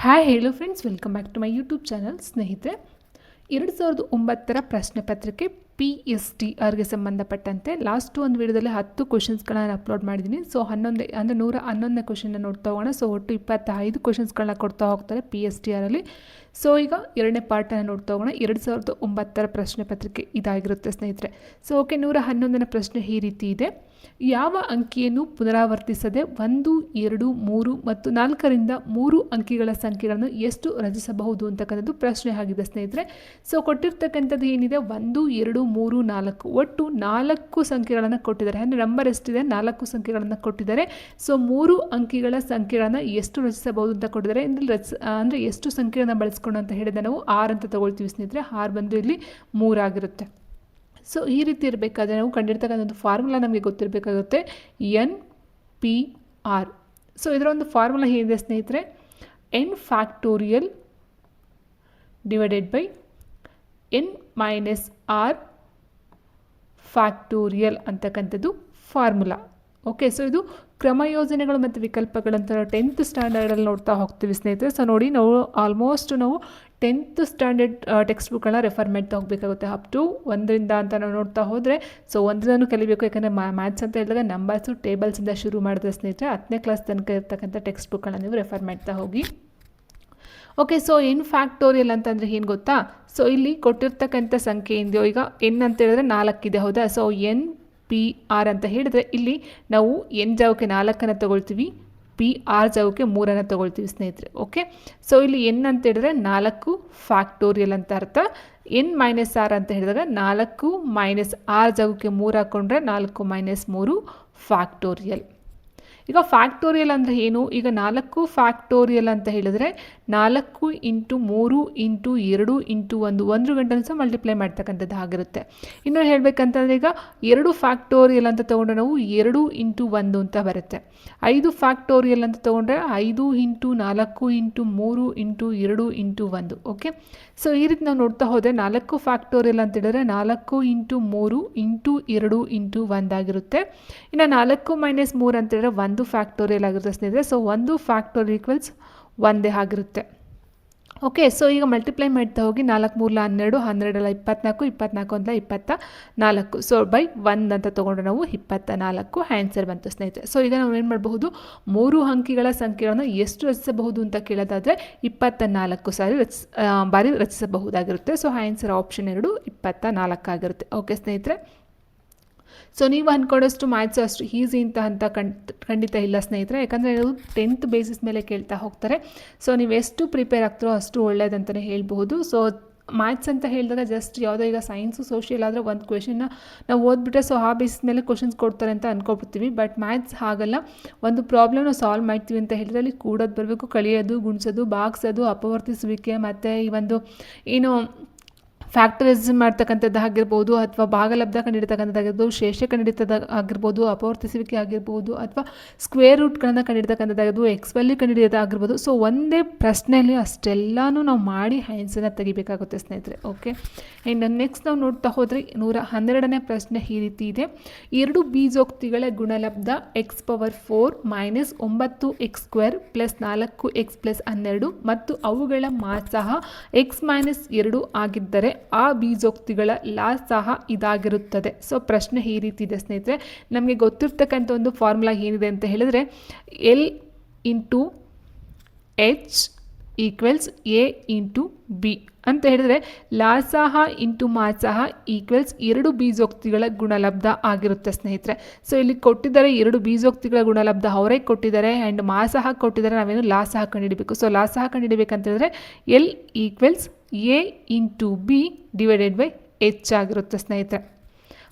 Hi hello friends, welcome back to my YouTube channel. ಸ್ನೇಹಿತರೆ, 2009 ಪ್ರಶ್ನೆ ಪತ್ರಿಕೆ PSTRಗೆ ಸಂಬಂಧಪಟ್ಟಂತೆ ಲಾಸ್ಟ್ ಒಂದು ವಿಡಿಯೋದಲ್ಲಿ 10 ಕ್ವಶನ್ಸ್ಗಳನ್ನ ಅಪ್ಲೋಡ್ ಮಾಡಿದ್ದೀನಿ. ಸೊ 111ನೇ ಕ್ವಶನ್ನ ನೋಡ್ತಾ ಹೋಗೋಣ. ಸೊ ಒಟ್ಟು 25 ಕ್ವಶನ್ಸ್ಗಳನ್ನ ಕೊಡ್ತಾ ಹೋಗ್ತಾರೆ PSTRಲ್ಲಿ. ಸೊ ಈಗ ಎರಡನೇ ಪಾರ್ಟನ್ನು ನೋಡ್ತಾ ಹೋಗೋಣ. 2009 ಪ್ರಶ್ನೆ ಪತ್ರಿಕೆ ಇದಾಗಿರುತ್ತೆ ಸ್ನೇಹಿತರೆ. ಸೊ ಓಕೆ, 111ನೇ ಪ್ರಶ್ನೆ ಈ ರೀತಿ ಇದೆ. ಯಾವ ಅಂಕಿಯನ್ನು ಪುನರಾವರ್ತಿಸದೆ 1, 2, 3 ಮತ್ತು 4ರಿಂದ 3 ಅಂಕಿಗಳ ಸಂಖ್ಯೆಗಳನ್ನು ಎಷ್ಟು ರಚಿಸಬಹುದು ಅಂತಕ್ಕಂಥದ್ದು ಪ್ರಶ್ನೆ ಆಗಿದೆ ಸ್ನೇಹಿತರೆ. ಸೊ ಕೊಟ್ಟಿರ್ತಕ್ಕಂಥದ್ದು ಏನಿದೆ, 1, 2, 3, 4 ಒಟ್ಟು 4 ಸಂಖ್ಯೆಗಳನ್ನು ಕೊಟ್ಟಿದ್ದಾರೆ. ಅಂದರೆ ನಂಬರ್ ಎಷ್ಟಿದೆ, 4 ಸಂಖ್ಯೆಗಳನ್ನು ಕೊಟ್ಟಿದ್ದಾರೆ. ಸೊ 3 ಅಂಕಿಗಳ ಸಂಖ್ಯೆಗಳನ್ನು ಎಷ್ಟು ರಚಿಸಬಹುದು ಅಂತ ಕೊಟ್ಟಿದ್ದಾರೆ. ಅಂದರೆ ಎಷ್ಟು ಸಂಖ್ಯೆಯನ್ನು ಬಳಸ್ಕೊಂಡು ಅಂತ ಹೇಳಿದ್ರೆ ನಾವು 6 ಅಂತ ತಗೊಳ್ತೀವಿ ಸ್ನೇಹಿತರೆ. 6 ಬಂದು ಇಲ್ಲಿ 3 ಆಗಿರುತ್ತೆ. ಸೊ ಈ ರೀತಿ ಇರಬೇಕಾದ್ರೆ ನಾವು ಕಂಡಿರ್ತಕ್ಕಂಥ ಫಾರ್ಮುಲಾ ನಮಗೆ ಗೊತ್ತಿರಬೇಕಾಗುತ್ತೆ, NPR. ಸೊ ಇದರ ಒಂದು ಫಾರ್ಮುಲಾ ಏನಿದೆ ಸ್ನೇಹಿತರೆ, n factorial divided by n minus r factorial ಅಂತಕ್ಕಂಥದ್ದು ಫಾರ್ಮುಲಾ. ಓಕೆ, ಸೊ ಇದು ಕ್ರಮಯೋಜನೆಗಳು ಮತ್ತು ವಿಕಲ್ಪಗಳಂತ 10th ಸ್ಟ್ಯಾಂಡರ್ಡಲ್ಲಿ ನೋಡ್ತಾ ಹೋಗ್ತೀವಿ ಸ್ನೇಹಿತರೆ. ಸೊ ನೋಡಿ, ನಾವು ಆಲ್ಮೋಸ್ಟ್ 10th ಸ್ಟ್ಯಾಂಡರ್ಡ್ ಟೆಕ್ಸ್ಟ್ ಬುಕ್ಗಳನ್ನ ರೆಫರ್ ಮಾಡ್ತಾ ಹೋಗಬೇಕಾಗುತ್ತೆ. ಅಪ್ ಟು 1ರಿಂದ ಅಂತ ನಾವು ನೋಡ್ತಾ ಹೋದರೆ, ಸೊ 1ರಿಂದನೂ ಕಲಿಬೇಕು. ಯಾಕಂದರೆ ಮ್ಯಾಥ್ಸ್ ಅಂತ ಹೇಳಿದಾಗ ನಂಬರ್ಸು ಟೇಬಲ್ಸಿಂದ ಶುರು ಮಾಡಿದ್ರೆ ಸ್ನೇಹಿತರೆ 10ನೇ ಕ್ಲಾಸ್ ತನಕ ಇರ್ತಕ್ಕಂಥ ಟೆಕ್ಸ್ಟ್ ಬುಕ್ಗಳನ್ನ ನೀವು ರೆಫರ್ ಮಾಡ್ತಾ ಹೋಗಿ. ಓಕೆ, ಸೊ n ಫ್ಯಾಕ್ಟೋರಿಯಲ್ ಅಂತಂದರೆ ಏನು ಗೊತ್ತಾ? ಸೊ ಇಲ್ಲಿ ಕೊಟ್ಟಿರ್ತಕ್ಕಂಥ ಸಂಖ್ಯೆ ಏನಿದೆಯೋ, ಈಗ n ಅಂತ ಹೇಳಿದ್ರೆ 4 ಇದೆ, ಹೌದಾ? ಸೊ NPR ಅಂತ ಹೇಳಿದ್ರೆ ಇಲ್ಲಿ ನಾವು n ಜಾಗಕ್ಕೆ 4 ತಗೊಳ್ತೀವಿ, PR ಜಾಗಕ್ಕೆ 3 ತಗೊಳ್ತೀವಿ ಸ್ನೇಹಿತರೆ. ಓಕೆ, ಸೊ ಇಲ್ಲಿ n ಅಂತ ಹೇಳಿದ್ರೆ 4 ಫ್ಯಾಕ್ಟೋರಿಯಲ್ ಅಂತ ಅರ್ಥ. n ಮೈನಸ್ r ಅಂತ ಹೇಳಿದಾಗ 4 ಮೈನಸ್ r ಜಾಗಕ್ಕೆ 3 ಹಾಕ್ಕೊಂಡ್ರೆ 4 ಮೈನಸ್ 3 ಫ್ಯಾಕ್ಟೋರಿಯಲ್. ಈಗ ಫ್ಯಾಕ್ಟೋರಿಯಲ್ ಅಂದರೆ ಏನು? ಈಗ 4 ಫ್ಯಾಕ್ಟೋರಿಯಲ್ ಅಂತ ಹೇಳಿದರೆ 4 ಇಂಟು 3 ಇಂಟು 2 ಇಂಟು 1 ಗಂಟೆನೂ ಸಹ ಮಲ್ಟಿಪ್ಲೈ ಮಾಡ್ತಕ್ಕಂಥದ್ದು ಆಗಿರುತ್ತೆ. ಇನ್ನು ಹೇಳಬೇಕಂತಂದರೆ ಈಗ 2 ಫ್ಯಾಕ್ಟೋರಿಯಲ್ ಅಂತ ತೊಗೊಂಡ್ರೆ ನಾವು 2 ಇಂಟು 1 ಅಂತ ಬರುತ್ತೆ. 5 ಫ್ಯಾಕ್ಟೋರಿಯಲ್ ಅಂತ ತೊಗೊಂಡ್ರೆ 5 into 4 into 3 into 2 into 1. Okay, so ಈ ರೀತಿ ನಾವು ನೋಡ್ತಾ ಹೋದರೆ 4 ಫ್ಯಾಕ್ಟೋರಿಯಲ್ ಅಂತ ಹೇಳಿದ್ರೆ 4 ಇಂಟು 3 ಇಂಟು 2 ಇಂಟು 1 ಆಗಿರುತ್ತೆ. ಇನ್ನು 4 ಮೈನಸ್ 3 ಅಂತ ಹೇಳಿದ್ರೆ 1 ಫ್ಯಾಕ್ಟೋರಿಯಲ್ ಆಗಿರುತ್ತೆ ಸ್ನೇಹಿತರೆ. ಸೊ 1 ಫ್ಯಾಕ್ಟೋರಿಯಲ್ ಈಕ್ವಲ್ಸ್ 1 ಆಗಿರುತ್ತೆ. ಓಕೆ, ಸೊ ಈಗ ಮಲ್ಟಿಪ್ಲೈ ಮಾಡ್ತಾ ಹೋಗಿ 4 3 12, 12 24, 24 24. ಸೊ ಬೈ 1 ಅಂತ ತೊಗೊಂಡ್ರೆ ನಾವು 24 ಆನ್ಸರ್ ಬಂತು ಸ್ನೇಹಿತರೆ. ಸೊ ಈಗ ನಾವು ಏನು ಮಾಡಬಹುದು, 3 ಅಂಕಿಗಳ ಸಂಖ್ಯೆಗಳನ್ನು ಎಷ್ಟು ರಚಿಸಬಹುದು ಅಂತ ಕೇಳೋದಾದರೆ 24 ಬಾರಿ ರಚಿಸಬಹುದಾಗಿರುತ್ತೆ. ಸೊ ಆನ್ಸರ್ ಆಪ್ಷನ್ 2 24 ಆಗಿರುತ್ತೆ. ಓಕೆ ಸ್ನೇಹಿತರೆ, ಸೊ ನೀವು ಅಂದ್ಕೊಂಡಷ್ಟು ಮ್ಯಾಥ್ಸು ಅಷ್ಟು ಈಸಿ ಅಂತ ಖಂಡಿತ ಇಲ್ಲ ಸ್ನೇಹಿತರೆ. ಯಾಕಂದರೆ ಇದು 10th ಬೇಸಿಸ್ ಮೇಲೆ ಕೇಳ್ತಾ ಹೋಗ್ತಾರೆ. ಸೊ ನೀವು ಎಷ್ಟು ಪ್ರಿಪೇರ್ ಆಗ್ತಾರೋ ಅಷ್ಟು ಒಳ್ಳೆಯದಂತಲೇ ಹೇಳ್ಬಹುದು. ಸೊ ಮ್ಯಾಥ್ಸ್ ಅಂತ ಹೇಳಿದಾಗ ಜಸ್ಟ್ ಯಾವುದೋ ಈಗ ಸೈನ್ಸು ಸೋಷಿಯಲ್ ಆದರೆ ಒಂದು ಕ್ವೆಶನ್ನ ನಾವು ಓದ್ಬಿಟ್ರೆ ಸೊ ಆ ಬೇಸಿಸ್ ಮೇಲೆ ಕ್ವಶನ್ಸ್ ಕೊಡ್ತಾರೆ ಅಂತ ಅಂದ್ಕೊಬಿಡ್ತೀವಿ. ಬಟ್ ಮ್ಯಾಥ್ಸ್ ಹಾಗಲ್ಲ. ಒಂದು ಪ್ರಾಬ್ಲಮ್ನ ಸಾಲ್ವ್ ಮಾಡ್ತೀವಿ ಅಂತ ಹೇಳಿದ್ರೆ ಅಲ್ಲಿ ಕೂಡೋದು ಬರಬೇಕು, ಕಳಿಯೋದು, ಗುಣಿಸೋದು, ಭಾಗಿಸೋದು, ಅಪವರ್ತಿಸುವಿಕೆ ಮತ್ತು ಈ ಒಂದು ಏನು ಫ್ಯಾಕ್ಟರೈಸೇಷನ್ ಮಾಡ್ತಕ್ಕಂಥದ್ದು ಆಗಿರ್ಬೋದು, ಅಥವಾ ಭಾಗಲಬ್ಧ ಕಂಡಿಡ್ತಕ್ಕಂಥದ್ದಾಗಿರ್ಬೋದು, ಶೇಷ ಕಂಡಿಡಿತದ್ದಾಗಿರ್ಬೋದು, ಅಪವರ್ತಿಸುವಿಕೆ ಆಗಿರ್ಬೋದು, ಅಥವಾ ಸ್ಕ್ವೇರ್ ರೂಟ್ಗಳನ್ನು ಕಂಡಿಡ್ತಕ್ಕಂಥದ್ದಾಗಿರ್ಬೋದು, ಎಕ್ಸ್ಪಲ್ಲಿ ಕಂಡಿಡಿಯೋದಾಗಿರ್ಬೋದು. ಸೊ ಒಂದೇ ಪ್ರಶ್ನೆಯಲ್ಲಿ ಅಷ್ಟೆಲ್ಲನೂ ನಾವು ಮಾಡಿ ಆನ್ಸರ್ನ ತೆಗಿಬೇಕಾಗುತ್ತೆ ಸ್ನೇಹಿತರೆ. ಓಕೆ, ಆ್ಯಂಡ್ ನೆಕ್ಸ್ಟ್ ನಾವು ನೋಡ್ತಾ ಹೋದರೆ 112ನೇ ಪ್ರಶ್ನೆ ಈ ರೀತಿ ಇದೆ. 2 ಬೀಜೋಕ್ತಿಗಳ ಗುಣಲಬ್ಧ x⁴ minus 9x² plus 4x plus 12 ಮತ್ತು ಅವುಗಳ ಮಾಸಹ x-2 ಆಗಿದ್ದರೆ ಆ ಬೀಜೋಕ್ತಿಗಳ ಲಾಸಹ ಇದಾಗಿರುತ್ತದೆ. ಸೊ ಪ್ರಶ್ನೆ ಈ ರೀತಿ ಇದೆ ಸ್ನೇಹಿತರೆ. ನಮಗೆ ಗೊತ್ತಿರ್ತಕ್ಕಂಥ ಒಂದು ಫಾರ್ಮುಲಾ ಏನಿದೆ ಅಂತ ಹೇಳಿದ್ರೆ, L into H equals A into B ಅಂತ ಹೇಳಿದ್ರೆ ಲಾಸಹ ಇಂಟು ಮಾಸಹ ಈಕ್ವಲ್ಸ್ 2 ಬೀಜೋಕ್ತಿಗಳ ಗುಣಲಬ್ಧ ಆಗಿರುತ್ತೆ ಸ್ನೇಹಿತರೆ. ಸೊ ಇಲ್ಲಿ ಕೊಟ್ಟಿದ್ದಾರೆ 2 ಬೀಜೋಕ್ತಿಗಳ ಗುಣಲಬ್ಧ ಅವರೇ ಕೊಟ್ಟಿದ್ದಾರೆ, ಆ್ಯಂಡ್ ಮಾಸಹ ಕೊಟ್ಟಿದ್ದಾರೆ. ನಾವೇನು ಲಾಸಹ ಕಂಡುಹಿಡಬೇಕು. ಸೊ ಲಾಸಹ ಕಂಡುಹಿಡಬೇಕಂತ ಹೇಳಿದ್ರೆ L equals A into B divided by H ಆಗಿರುತ್ತೆ ಸ್ನೇಹಿತರೆ.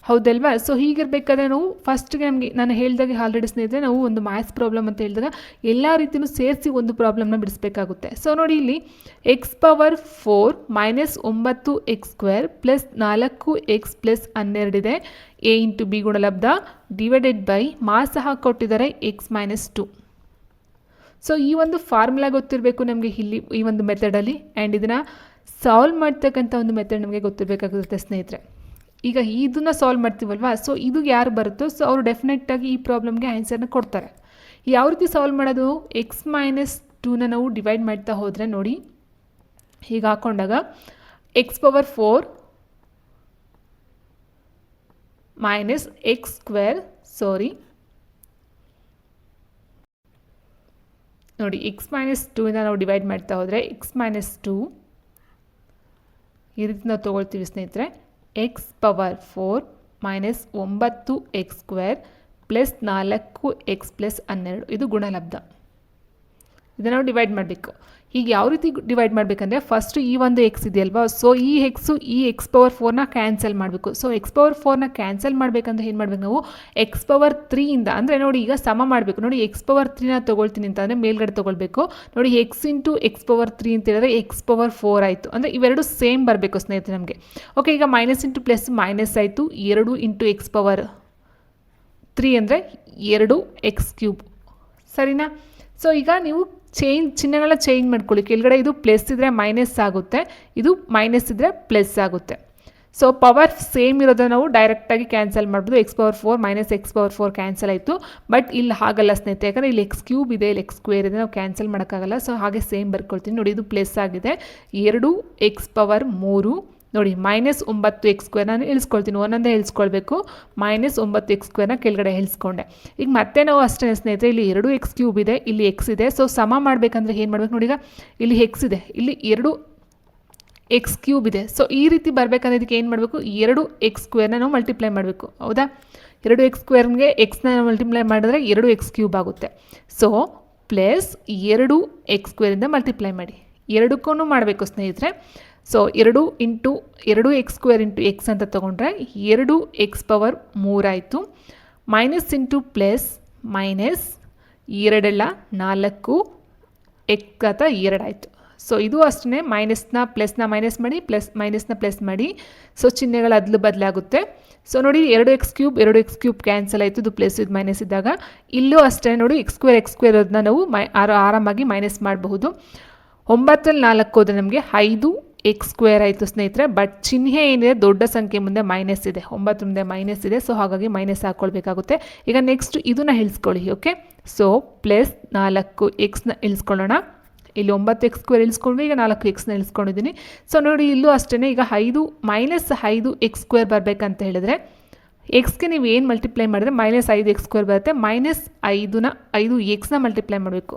ಹೌದಲ್ವಾ? ಸೊ ಹೀಗಿರಬೇಕಾದ್ರೆ ನಾವು ಫಸ್ಟ್ಗೆ ನಾನು ಹೇಳಿದಾಗ ಆಲ್ರೆಡಿ ಸ್ನೇಹಿತರೆ, ನಾವು ಒಂದು ಮ್ಯಾಥ್ಸ್ ಪ್ರಾಬ್ಲಮ್ ಅಂತ ಹೇಳಿದಾಗ ಎಲ್ಲ ರೀತಿಯೂ ಸೇರಿಸಿ ಒಂದು ಪ್ರಾಬ್ಲಮ್ನ ಬಿಡಿಸ್ಬೇಕಾಗುತ್ತೆ. ಸೊ ನೋಡಿ, ಇಲ್ಲಿ x⁴ minus 9x² plus 4x plus 12 ಇದೆ. A ಇಂಟು B ಗುಣಲಬ್ಧ ಡಿವೈಡೆಡ್ ಬೈ ಮಾಸಹ ಕೊಟ್ಟಿದ್ದಾರೆ x-2. ಸೊ ಈ ಒಂದು ಫಾರ್ಮುಲಾ ಗೊತ್ತಿರಬೇಕು ನಮಗೆ ಇಲ್ಲಿ ಈ ಒಂದು ಮೆಥಡಲ್ಲಿ, ಆ್ಯಂಡ್ ಇದನ್ನು ಸಾಲ್ವ್ ಮಾಡ್ತಕ್ಕಂಥ ಒಂದು ಮೆಥಡ್ ನಮಗೆ ಗೊತ್ತಿರಬೇಕಾಗುತ್ತೆ ಸ್ನೇಹಿತರೆ. ಈಗ ಇದನ್ನು ಸಾಲ್ವ್ ಮಾಡ್ತೀವಲ್ವಾ, ಸೊ ಇದು ಯಾರು ಬರುತ್ತೋ ಸೊ ಅವರು ಡೆಫಿನೆಟ್ಟಾಗಿ ಈ ಪ್ರಾಬ್ಲಮ್ಗೆ ಆನ್ಸರ್ನ ಕೊಡ್ತಾರೆ. ಯಾವ ರೀತಿ ಸಾಲ್ವ್ ಮಾಡೋದು? x-2 2ನ ನಾವು ಡಿವೈಡ್ ಮಾಡ್ತಾ ಹೋದರೆ ನೋಡಿ ಹೀಗೆ ಹಾಕೊಂಡಾಗ x⁴ ಮೈನಸ್ x² ನೋಡಿ x-2ಇಂದ ನಾವು ಡಿವೈಡ್ ಮಾಡ್ತಾ ಹೋದರೆ x-2 ಈ ರೀತಿ ನಾವು ತೊಗೊಳ್ತೀವಿ ಸ್ನೇಹಿತರೆ. x⁴ minus 9x² plus 4x+12 ಇದು ಗುಣಲಬ್ಧ. ಇದನ್ನು ನಾವು ಡಿವೈಡ್ ಮಾಡಬೇಕು. ಈಗ ಯಾವ ರೀತಿ ಡಿವೈಡ್ ಮಾಡಬೇಕಂದ್ರೆ ಫಸ್ಟು ಈ ಒಂದು ಎಕ್ಸ್ ಇದೆಯಲ್ವಾ, ಸೊ ಈ ಎಕ್ಸು ಈ x⁴ ಕ್ಯಾನ್ಸಲ್ ಮಾಡಬೇಕು. ಸೊ x⁴ ಕ್ಯಾನ್ಸಲ್ ಮಾಡಬೇಕಂದ್ರೆ ಏನು ಮಾಡಬೇಕು ನಾವು x⁴ಇಂದ ಅಂದರೆ ನೋಡಿ ಈಗ ಸಮ ಮಾಡಬೇಕು. ನೋಡಿ x⁴ ತೊಗೊಳ್ತೀನಿ ಅಂತಂದರೆ ಮೇಲ್ಗಡೆ ತೊಗೊಳ್ಬೇಕು. ನೋಡಿ x ಇಂಟು x⁴ ಅಂತ ಹೇಳಿದ್ರೆ x⁴ ಆಯಿತು. ಅಂದರೆ ಇವೆರಡು ಸೇಮ್ ಬರಬೇಕು ಸ್ನೇಹಿತರೆ ನಮಗೆ. ಓಕೆ, ಈಗ ಮೈನಸ್ ಇಂಟು ಪ್ಲಸ್ ಮೈನಸ್ ಆಯಿತು. 2 ಇಂಟು x⁴ ಅಂದರೆ 2x³ ಸರಿನಾ. ಸೊ ಈಗ ನೀವು ಚಿಹ್ನೆಗಳನ್ನ ಚೇಂಜ್ ಮಾಡ್ಕೊಳ್ಳಿ. ಕೆಳಗಡೆ ಇದು ಪ್ಲಸ್ ಇದ್ದರೆ ಮೈನಸ್ ಆಗುತ್ತೆ, ಇದು ಮೈನಸ್ ಇದ್ದರೆ ಪ್ಲಸ್ ಆಗುತ್ತೆ. ಸೊ ಪವರ್ ಸೇಮ್ ಇರೋದನ್ನು ನಾವು ಡೈರೆಕ್ಟಾಗಿ ಕ್ಯಾನ್ಸಲ್ ಮಾಡ್ಬೋದು. x⁴ ಮೈನಸ್ x⁴ ಕ್ಯಾನ್ಸಲ್ ಆಯಿತು. ಬಟ್ ಇಲ್ಲಿ ಹಾಗಲ್ಲ ಸ್ನೇಹಿತರೆ, ಯಾಕಂದರೆ ಇಲ್ಲಿ x³ ಇದೆ, ಇಲ್ಲಿ x² ಇದೆ, ನಾವು ಕ್ಯಾನ್ಸಲ್ ಮಾಡೋಕ್ಕಾಗಲ್ಲ. ಸೊ ಹಾಗೆ ಸೇಮ್ ಬರ್ಕೊಳ್ತೀನಿ. ನೋಡಿ ಇದು ಪ್ಲಸ್ ಆಗಿದೆ. 2x⁴ ನೋಡಿ ಮೈನಸ್ 9x² ನಾನು ಇಳಿಸ್ಕೊಳ್ತೀನಿ, ಒಂದೊಂದೇ ಇಳಿಸ್ಕೊಳ್ಬೇಕು. ಮೈನಸ್ 9x² ಕೆಳಗಡೆ ಇಳಿಸ್ಕೊಂಡೆ. ಈಗ ಮತ್ತೆ ನಾವು ಅಷ್ಟೇ ಸ್ನೇಹಿತರೆ, ಇಲ್ಲಿ 2x³ ಇದೆ, ಇಲ್ಲಿ x ಇದೆ. ಸೊ ಸಮ ಮಾಡಬೇಕಂದ್ರೆ ಏನು ಮಾಡಬೇಕು ನೋಡಿ, ಈಗ ಇಲ್ಲಿ x ಇದೆ, ಇಲ್ಲಿ 2x³ ಇದೆ. ಸೊ ಈ ರೀತಿ ಬರಬೇಕಂದ್ರೆ ಇದಕ್ಕೆ ಏನು ಮಾಡಬೇಕು, 2x² ನಾವು ಮಲ್ಟಿಪ್ಲೈ ಮಾಡಬೇಕು. ಹೌದಾ, 2x²ಗೆ ಎಕ್ಸ್ನ ಮಲ್ಟಿಪ್ಲೈ ಮಾಡಿದ್ರೆ 2x³ ಆಗುತ್ತೆ. ಸೊ ಪ್ಲಸ್ 2x² ಮಲ್ಟಿಪ್ಲೈ ಮಾಡಿ, ಎರಡಕ್ಕೂ ಮಾಡಬೇಕು ಸ್ನೇಹಿತರೆ. So 2 into 2x² into X ಅಂತ ತೊಗೊಂಡ್ರೆ 2x⁴ ಆಯಿತು. Minus into plus minus 2 4 x² ಆಯಿತು. ಸೊ ಇದು ಅಷ್ಟೇ, ಮೈನಸ್ನ ಪ್ಲಸ್ನ ಮೈನಸ್ ಮಾಡಿ, ಮೈನಸ್ನ ಪ್ಲಸ್ ಮಾಡಿ. ಸೊ ಚಿಹ್ನೆಗಳ ಅದಲು ಬದಲಾಗುತ್ತೆ. ಸೊ ನೋಡಿ 2x³ ಕ್ಯಾನ್ಸಲ್ ಆಯಿತು, ಇದು ಪ್ಲಸ್ ಇದು ಮೈನಸ್ ಇದ್ದಾಗ. ಇಲ್ಲೂ ಅಷ್ಟೇ ನೋಡಿ x² ಅದನ್ನ ನಾವು ಆರಾಮಾಗಿ ಮೈನಸ್ ಮಾಡಬಹುದು. 9ರಲ್ಲಿ 4 ಹೋದರೆ ನಮಗೆ 5x² ಆಯಿತು ಸ್ನೇಹಿತರೆ. ಬಟ್ ಚಿಹ್ನೆ ಏನಿದೆ ದೊಡ್ಡ ಸಂಖ್ಯೆ ಮುಂದೆ ಮೈನಸ್ ಇದೆ, 9 ಮುಂದೆ ಮೈನಸ್ ಇದೆ. ಸೊ ಹಾಗಾಗಿ ಮೈನಸ್ ಹಾಕ್ಕೊಳ್ಬೇಕಾಗುತ್ತೆ. ಈಗ ನೆಕ್ಸ್ಟ್ ಇದನ್ನು ಇಳಿಸ್ಕೊಳ್ಳಿ. ಓಕೆ, ಸೊ ಪ್ಲಸ್ 4xನ ಇಳಿಸ್ಕೊಳ್ಳೋಣ. ಇಲ್ಲಿ 9x² ಇಳಿಸ್ಕೊಂಡ್ವಿ, ಈಗ 4xನ ಇಳಿಸ್ಕೊಂಡಿದ್ದೀನಿ. ಸೊ ನೋಡಿ ಇಲ್ಲೂ ಅಷ್ಟೇ, ಈಗ ಮೈನಸ್ 5x² ಬರಬೇಕಂತ ಹೇಳಿದ್ರೆ ಎಕ್ಸ್ಗೆ ನೀವು ಏನು ಮಲ್ಟಿಪ್ಲೈ ಮಾಡಿದ್ರೆ ಮೈನಸ್ 5x² ಬರುತ್ತೆ. ಮೈನಸ್ 5xನ ಮಲ್ಟಿಪ್ಲೈ ಮಾಡಬೇಕು.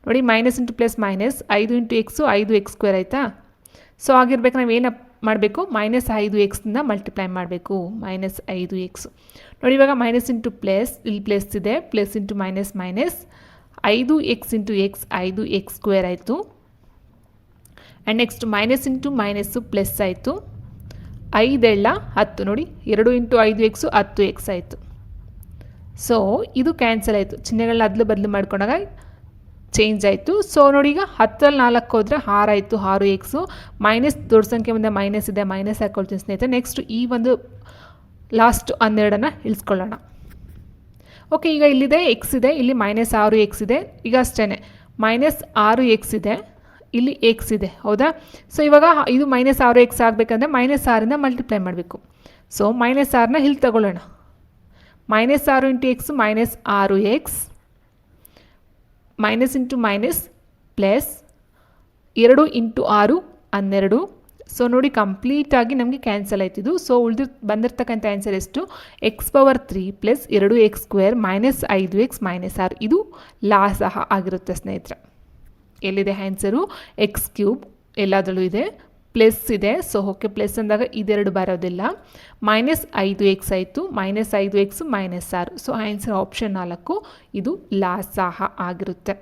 ನೋಡಿ minus into plus minus 5 into x 5x² ಆಯಿತಾ. ಸೊ ಆಗಿರ್ಬೇಕು ನಾವು ಏನು ಮಾಡಬೇಕು, ಮೈನಸ್ 5xನ ಮಲ್ಟಿಪ್ಲೈ ಮಾಡಬೇಕು, ಮೈನಸ್ 5x. ನೋಡಿ ಇವಾಗ ಮೈನಸ್ ಇಂಟು ಪ್ಲಸ್, ಇಲ್ಲಿ ಪ್ಲಸ್ ಇದೆ, plus into minus minus 5x into X 5x² ಆಯಿತು. And next minus into minus plus ಆಯಿತು. 5 10 ನೋಡಿ 2 ಇಂಟು 5x 10x ಆಯಿತು. ಸೊ ಇದು ಕ್ಯಾನ್ಸಲ್ ಆಯಿತು, ಚಿಹ್ನೆಗಳನ್ನ ಅದಲು ಬದಲು ಮಾಡ್ಕೊಂಡಾಗ ಚೇಂಜ್ ಆಯಿತು. ಸೊ ನೋಡಿ ಈಗ 10ರಲ್ಲಿ 4 ಹೋದರೆ 6 ಆಯಿತು, 6x. ಮೈನಸ್ ದೊಡ್ಡ ಸಂಖ್ಯೆ ಮುಂದೆ ಮೈನಸ್ ಇದೆ, ಮೈನಸ್ ಹಾಕ್ಕೊಳ್ತೀನಿ ಸ್ನೇಹಿತರೆ. ನೆಕ್ಸ್ಟ್ ಈ ಒಂದು ಲಾಸ್ಟ್ 12ನ್ನು ಇಳಿಸ್ಕೊಳ್ಳೋಣ. ಓಕೆ, ಈಗ ಇಲ್ಲಿದೆ x ಇದೆ, ಇಲ್ಲಿ ಮೈನಸ್ 6x ಇದೆ. ಈಗ ಅಷ್ಟೇ ಮೈನಸ್ 6x ಇದೆ, ಇಲ್ಲಿ x ಇದೆ. ಹೌದಾ. ಸೊ ಇವಾಗ ಇದು ಮೈನಸ್ 6x ಆಗಬೇಕಂದ್ರೆ ಮೈನಸ್ 6ಇಂದ ಮಲ್ಟಿಪ್ಲೈ ಮಾಡಬೇಕು. ಸೊ ಮೈನಸ್ 6ನ ಇಲ್ಲಿ ತಗೊಳ್ಳೋಣ. Minus 6 into X minus 6x, minus into minus plus 2 into 6 12. So ನೋಡಿ ಕಂಪ್ಲೀಟಾಗಿ ನಮಗೆ ಕ್ಯಾನ್ಸಲ್ ಆಯ್ತಿದ್ದು. ಸೊ ಬಂದಿರ್ತಕ್ಕಂಥ ಆನ್ಸರ್ ಎಷ್ಟು, x⁴ plus 2x² minus 5x minus 6. ಇದು ಸಹ ಆಗಿರುತ್ತೆ ಸ್ನೇಹಿತರೆ. ಎಲ್ಲಿದೆ ಆನ್ಸರು, x³ ಎಲ್ಲಾದರಲ್ಲೂ ಇದೆ, ಪ್ಲಸ್ ಇದೆ. ಸೊ ಓಕೆ, ಪ್ಲಸ್ ಅಂದಾಗ ಇದೆರಡು ಬರೋದಿಲ್ಲ. ಮೈನಸ್ 5x ಆಯಿತು, minus 5x minus 6. So answer option 4 ಇದು ಸಹ ಆಗಿರುತ್ತೆ.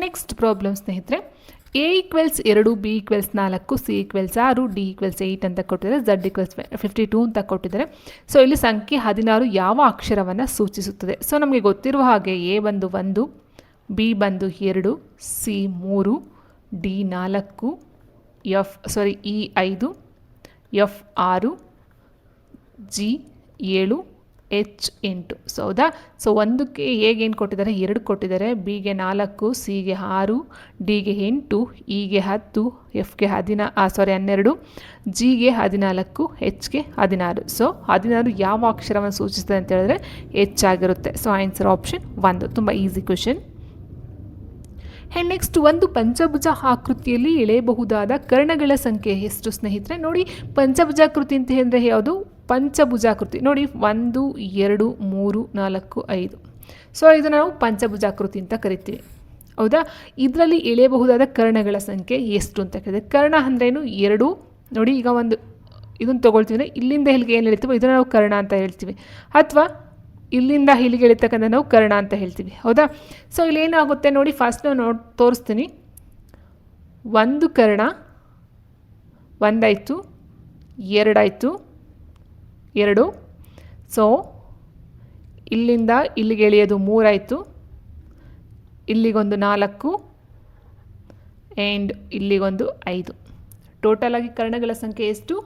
ನೆಕ್ಸ್ಟ್ ಪ್ರಾಬ್ಲಮ್ ಸ್ನೇಹಿತರೆ, a = 2, b = 4, c = 6, d = 8 ಅಂತ ಕೊಟ್ಟಿದ್ದಾರೆ, z = 52 ಅಂತ ಕೊಟ್ಟಿದ್ದಾರೆ. ಸೊ ಇಲ್ಲಿ ಸಂಖ್ಯೆ 16 ಯಾವ ಅಕ್ಷರವನ್ನು ಸೂಚಿಸುತ್ತದೆ? ಸೊ ನಮಗೆ ಗೊತ್ತಿರುವ ಹಾಗೆ a ಬಂದು 1, b ಬಂದು 2, c 3, d 4, e 5, F 6, G 7, H 8. So ಹೌದಾ. ಸೊ ಒಂದಕ್ಕೆ ಎಗೆ ಏನು ಕೊಟ್ಟಿದ್ದಾರೆ, 2 ಕೊಟ್ಟಿದ್ದಾರೆ, ಬಿಗೆ 4, ಸಿಗೆ 6, ಡಿಗೆ 8, ಇಗೆ 10, ಎಫ್ಗೆ 12, ಜಿಗೆ 14, ಎಚ್ಗೆ 16. ಸೊ 16 ಯಾವ ಅಕ್ಷರವನ್ನು ಸೂಚಿಸ್ತದೆ ಅಂತ ಹೇಳಿದ್ರೆ ಎಚ್ ಆಗಿರುತ್ತೆ. So answer option 1. ತುಂಬ ಈಸಿ ಕ್ವೆಶನ್. ಆ್ಯಂಡ್ ನೆಕ್ಸ್ಟ್, ಒಂದು ಪಂಚಭುಜ ಆಕೃತಿಯಲ್ಲಿ ಎಳೆಯಬಹುದಾದ ಕರ್ಣಗಳ ಸಂಖ್ಯೆ ಎಷ್ಟು ಸ್ನೇಹಿತರೆ? ನೋಡಿ, ಪಂಚಭುಜಾಕೃತಿ ಅಂತ ಹೇಳಿದ್ರೆ ಯಾವುದು? ಪಂಚಭುಜಾಕೃತಿ. ನೋಡಿ 1, 2, 3, 4, 5. ಸೊ ಇದು ನಾವು ಪಂಚಭುಜಾಕೃತಿ ಅಂತ ಕರಿತೀವಿ. ಹೌದಾ. ಇದರಲ್ಲಿ ಎಳೆಯಬಹುದಾದ ಕರ್ಣಗಳ ಸಂಖ್ಯೆ ಎಷ್ಟು ಅಂತ ಕೇಳಿದೆ. ಕರ್ಣ ಅಂದ್ರೇನು? 2. ನೋಡಿ, ಈಗ ಒಂದು ಇದನ್ನು ತೊಗೊಳ್ತೀವಿ ಅಂದರೆ ಇಲ್ಲಿಂದ ಇಲ್ಲಿಗೆ ಏನು ಹೇಳ್ತೀವೋ ಇದನ್ನು ನಾವು ಕರ್ಣ ಅಂತ ಹೇಳ್ತೀವಿ, ಅಥವಾ ಇಲ್ಲಿಂದ ಇಲ್ಲಿಗೆ ಎಳಿತಕ್ಕಂಥ ನಾವು ಕರ್ಣ ಅಂತ ಹೇಳ್ತೀವಿ. ಹೌದಾ. ಸೊ ಇಲ್ಲಿ ಏನಾಗುತ್ತೆ ನೋಡಿ, ಫಸ್ಟ್ ನಾವು ತೋರಿಸ್ತೀನಿ. ಒಂದು ಕರ್ಣ 1 ಆಯಿತು, 2 ಆಯಿತು, 2. ಸೊ ಇಲ್ಲಿಂದ ಇಲ್ಲಿಗೆ ಎಳೆಯೋದು 3 ಆಯಿತು, ಇಲ್ಲಿಗೊಂದು 4 ಆ್ಯಂಡ್ ಇಲ್ಲಿಗೊಂದು 5. ಟೋಟಲ್ ಆಗಿ ಕರ್ಣಗಳ ಸಂಖ್ಯೆ ಎಷ್ಟು?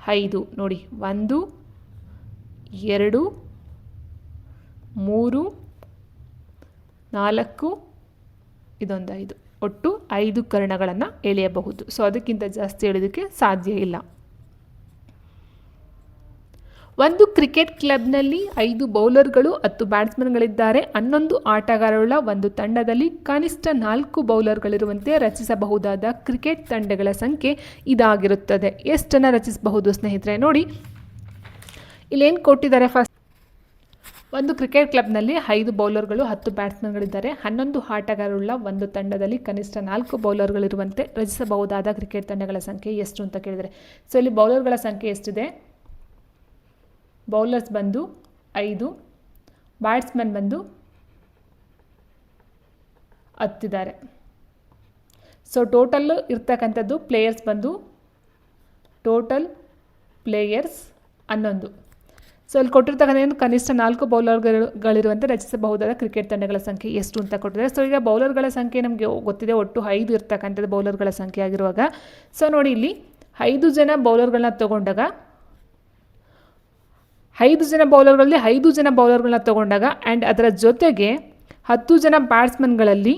5. ನೋಡಿ, 1, 2, 3, 4, ಇದೊಂದು 5. ಒಟ್ಟು 5 ಕರ್ಣಗಳನ್ನು ಎಳೆಯಬಹುದು. ಸೊ ಅದಕ್ಕಿಂತ ಜಾಸ್ತಿ ಎಳೆಯೋದಕ್ಕೆ ಸಾಧ್ಯ ಇಲ್ಲ. ಒಂದು ಕ್ರಿಕೆಟ್ ಕ್ಲಬ್ನಲ್ಲಿ 5 ಬೌಲರ್ಗಳು 10 ಬ್ಯಾಟ್ಸ್ಮನ್ಗಳಿದ್ದಾರೆ. 11 ಆಟಗಾರರುಳ್ಳ ಒಂದು ತಂಡದಲ್ಲಿ ಕನಿಷ್ಠ 4 ಬೌಲರ್ಗಳಿರುವಂತೆ ರಚಿಸಬಹುದಾದ ಕ್ರಿಕೆಟ್ ತಂಡಗಳ ಸಂಖ್ಯೆ ಇದಾಗಿರುತ್ತದೆ. ಎಷ್ಟನ್ನು ರಚಿಸಬಹುದು ಸ್ನೇಹಿತರೆ? ನೋಡಿ, ಇಲ್ಲೇನು ಕೊಟ್ಟಿದ್ದಾರೆ. ಫಸ್ಟ್, ಒಂದು ಕ್ರಿಕೆಟ್ ಕ್ಲಬ್ನಲ್ಲಿ 5 ಬೌಲರ್ಗಳು 10 ಬ್ಯಾಟ್ಸ್ಮನ್ಗಳಿದ್ದಾರೆ. 11 ಆಟಗಾರರುಳ್ಳ ಒಂದು ತಂಡದಲ್ಲಿ ಕನಿಷ್ಠ 4 ಬೌಲರ್ಗಳಿರುವಂತೆ ರಚಿಸಬಹುದಾದ ಕ್ರಿಕೆಟ್ ತಂಡಗಳ ಸಂಖ್ಯೆ ಎಷ್ಟು ಅಂತ ಕೇಳಿದರೆ, ಸೊ ಇಲ್ಲಿ ಬೌಲರ್ಗಳ ಸಂಖ್ಯೆ ಎಷ್ಟಿದೆ? ಬೌಲರ್ಸ್ ಬಂದು 5, ಬ್ಯಾಟ್ಸ್ಮನ್ ಬಂದು 10 ಇದ್ದಾರೆ. ಸೊ ಟೋಟಲ್ ಇರ್ತಕ್ಕಂಥದ್ದು ಪ್ಲೇಯರ್ಸ್ ಬಂದು ಟೋಟಲ್ ಪ್ಲೇಯರ್ಸ್ 11. ಸೊ ಇಲ್ಲಿ ಕೊಟ್ಟಿರ್ತಕ್ಕಂಥ ಕನಿಷ್ಠ 4 ಬೌಲರ್ಗಳಿರುವಂತೆ ರಚಿಸಬಹುದಾದ ಕ್ರಿಕೆಟ್ ತಂಡಗಳ ಸಂಖ್ಯೆ ಎಷ್ಟು ಅಂತ ಕೊಟ್ಟಿದ್ದಾರೆ. ಸೊ ಈಗ ಬೌಲರ್ಗಳ ಸಂಖ್ಯೆ ನಮಗೆ ಗೊತ್ತಿದೆ, ಒಟ್ಟು 5 ಇರ್ತಕ್ಕಂಥದ್ದು ಬೌಲರ್ಗಳ ಸಂಖ್ಯೆ ಆಗಿರುವಾಗ, ಸೊ ನೋಡಿ ಇಲ್ಲಿ 5 ಜನ ಬೌಲರ್ಗಳನ್ನ ತಗೊಂಡಾಗ 5 ಜನ ಬೌಲರ್ಗಳಲ್ಲಿ 5 ಜನ ಬೌಲರ್ಗಳನ್ನ ತೊಗೊಂಡಾಗ ಆ್ಯಂಡ್ ಅದರ ಜೊತೆಗೆ 10 ಜನ ಬ್ಯಾಟ್ಸ್ಮನ್ಗಳಲ್ಲಿ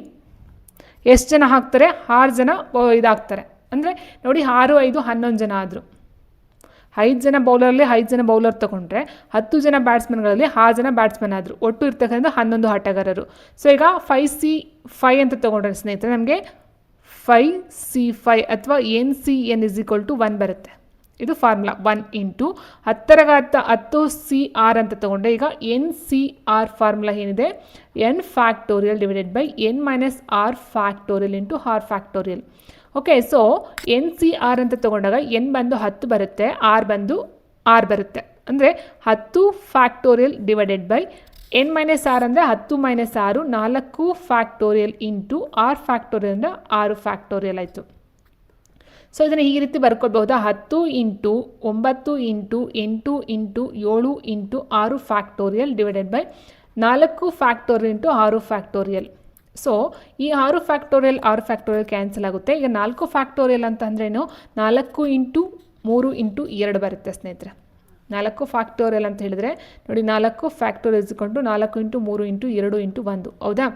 ಎಷ್ಟು ಜನ ಹಾಕ್ತಾರೆ? 6 ಜನ ಇದಾಗ್ತಾರೆ. ಅಂದರೆ ನೋಡಿ, 6, 5, 11 ಜನ ಆದರು. 5 ಜನ ಬೌಲರಲ್ಲಿ 5 ಜನ ಬೌಲರ್ ತೊಗೊಂಡ್ರೆ 10 ಜನ ಬ್ಯಾಟ್ಸ್ಮನ್ಗಳಲ್ಲಿ 6 ಜನ ಬ್ಯಾಟ್ಸ್ಮನ್ ಆದರು. ಒಟ್ಟು ಇರ್ತಕ್ಕಂಥ 11 ಆಟಗಾರರು. ಸೊ ಈಗ 5C5 ಅಂತ ತೊಗೊಂಡ್ರೆ ಸ್ನೇಹಿತರೆ ನಮಗೆ 5C5 ಅಥವಾ NCN = 1 ಬರುತ್ತೆ. ಇದು ಫಾರ್ಮುಲಾ. 1 ಇಂಟು 10⁻10CR ಅಂತ ತೊಗೊಂಡ್ರೆ ಈಗ NCR ಫಾರ್ಮುಲಾ ಏನಿದೆ? N factorial divided by N - R factorial into R factorial. Okay. So NCR ಅಂತ ತೊಗೊಂಡಾಗ N ಬಂದು 10 ಬರುತ್ತೆ, R ಬಂದು 6 ಬರುತ್ತೆ. ಅಂದರೆ 10 factorial divided by N - R ಅಂದರೆ 10 - 6, 4 ಫ್ಯಾಕ್ಟೋರಿಯಲ್ ಇಂಟು R ಫ್ಯಾಕ್ಟೋರಿಯಲ್ ಅಂದರೆ 6 ಫ್ಯಾಕ್ಟೋರಿಯಲ್ ಆಯಿತು. ಸೊ ಇದನ್ನು ಈ ರೀತಿ ಬರ್ಕೊಳ್ಬಹುದಾ? 10 into 9 into 8 into 7 into 6 factorial divided by 4 factorial into 6 factorial. So ಈ 6 ಫ್ಯಾಕ್ಟೋರಿಯಲ್ 6 ಫ್ಯಾಕ್ಟೋರಿಯಲ್ ಕ್ಯಾನ್ಸಲ್ ಆಗುತ್ತೆ. ಈಗ 4 ಫ್ಯಾಕ್ಟೋರಿಯಲ್ ಅಂತ ಅಂದ್ರೇನು? 4 ಇಂಟು 3 ಇಂಟು 2 ಬರುತ್ತೆ ಸ್ನೇಹಿತರೆ. 4 ಫ್ಯಾಕ್ಟೋರಿಯಲ್ ಅಂತ ಹೇಳಿದ್ರೆ ನೋಡಿ, 4 ಫ್ಯಾಕ್ಟೋರಿಯಲ್ ಇಸ್ಕೊಂಡು 4 ಇಂಟು 3 ಇಂಟು 2 ಇಂಟು 1. ಹೌದಾ.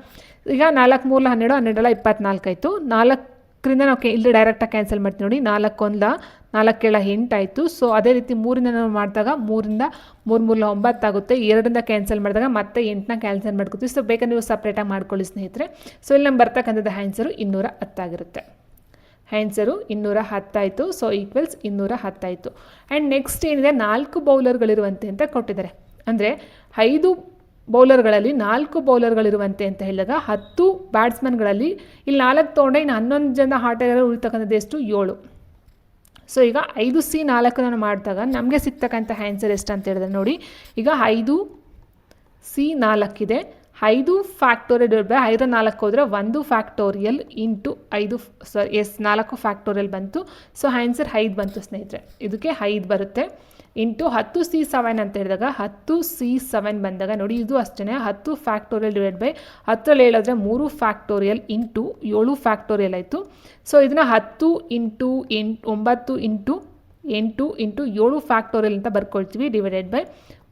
ಈಗ 4 3 12, 12 24 ಆಯಿತು. 4ರಿಂದ ನಾವು ಇಲ್ಲಿ ಡೈರೆಕ್ಟಾಗಿ ಕ್ಯಾನ್ಸಲ್ ಮಾಡ್ತೀವಿ. ನೋಡಿ, 4 1 4 7 8 ಆಯಿತು. ಸೊ ಅದೇ ರೀತಿ 3ರಿಂದ ನಾವು ಮಾಡಿದಾಗ 3ರಿಂದ 3 3 9 ಆಗುತ್ತೆ. 2ರಿಂದ ಕ್ಯಾನ್ಸಲ್ ಮಾಡಿದಾಗ ಮತ್ತೆ 8ನ ಕ್ಯಾನ್ಸಲ್ ಮಾಡ್ಕೊತೀವಿ. ಸೊ ಬೇಕಾದ್ರೆ ನೀವು ಸಪ್ರೇಟಾಗಿ ಮಾಡ್ಕೊಳ್ಳಿ ಸ್ನೇಹಿತರೆ. ಸೊ ಇಲ್ಲಿ ನಮ್ಗೆ ಬರ್ತಕ್ಕಂಥದ್ದು ಆನ್ಸರು 210 ಆಗಿರುತ್ತೆ. ಆನ್ಸರು 210 ಆಯಿತು. ಸೊ ಈಕ್ವಲ್ಸ್ 210 ಆಯಿತು. ಆ್ಯಂಡ್ ನೆಕ್ಸ್ಟ್ ಏನಿದೆ, 4 ಬೌಲರ್ಗಳಿರುವಂತೆ ಅಂತ ಕೊಟ್ಟಿದ್ದಾರೆ. ಅಂದರೆ 5 ಬೌಲರ್ಗಳಲ್ಲಿ 4 ಬೌಲರ್ಗಳಿರುವಂತೆ ಅಂತ ಹೇಳಿದಾಗ 10 ಬ್ಯಾಟ್ಸ್ಮನ್ಗಳಲ್ಲಿ ಇಲ್ಲಿ 4 ತೊಗೊಂಡೆ, ಇನ್ನು 11 ಜನ ಆಟಗಾರರು ಉಳಿತಕ್ಕಂಥದ್ದು ಎಷ್ಟು? 7. ಸೊ ಈಗ 5C4 ಮಾಡಿದಾಗ ನಮಗೆ ಸಿಗ್ತಕ್ಕಂಥ ಆನ್ಸರ್ ಎಷ್ಟು ಅಂತ ಹೇಳಿದ್ರೆ ನೋಡಿ, ಈಗ 5C4 ಇದೆ. 5 ಫ್ಯಾಕ್ಟೋರಿಯಲ್ ಬೈ 5 4 ಹೋದರೆ 1 ಫ್ಯಾಕ್ಟೋರಿಯಲ್ ಇಂಟು 4 ಫ್ಯಾಕ್ಟೋರಿಯಲ್ ಬಂತು. ಸೊ ಆನ್ಸರ್ 5 ಬಂತು ಸ್ನೇಹಿತರೆ. ಇದಕ್ಕೆ 5 ಬರುತ್ತೆ. ಇಂಟು 10C7 ಅಂತ ಹೇಳಿದಾಗ 10C7 ಬಂದಾಗ ನೋಡಿ, ಇದು ಅಷ್ಟೇ 10 ಫ್ಯಾಕ್ಟೋರಿಯಲ್ ಡಿವೈಡ್ ಬೈ 10ರಲ್ಲಿ ಹೇಳಿದ್ರೆ 3 ಫ್ಯಾಕ್ಟೋರಿಯಲ್ ಇಂಟು 7 ಫ್ಯಾಕ್ಟೋರಿಯಲ್ ಆಯಿತು. ಸೊ ಇದನ್ನು 10 ಇಂಟು 9 ಇಂಟು 8 ಇಂಟು 7 ಫ್ಯಾಕ್ಟೋರಿಯಲ್ ಅಂತ ಬರ್ಕೊಳ್ತೀವಿ divided by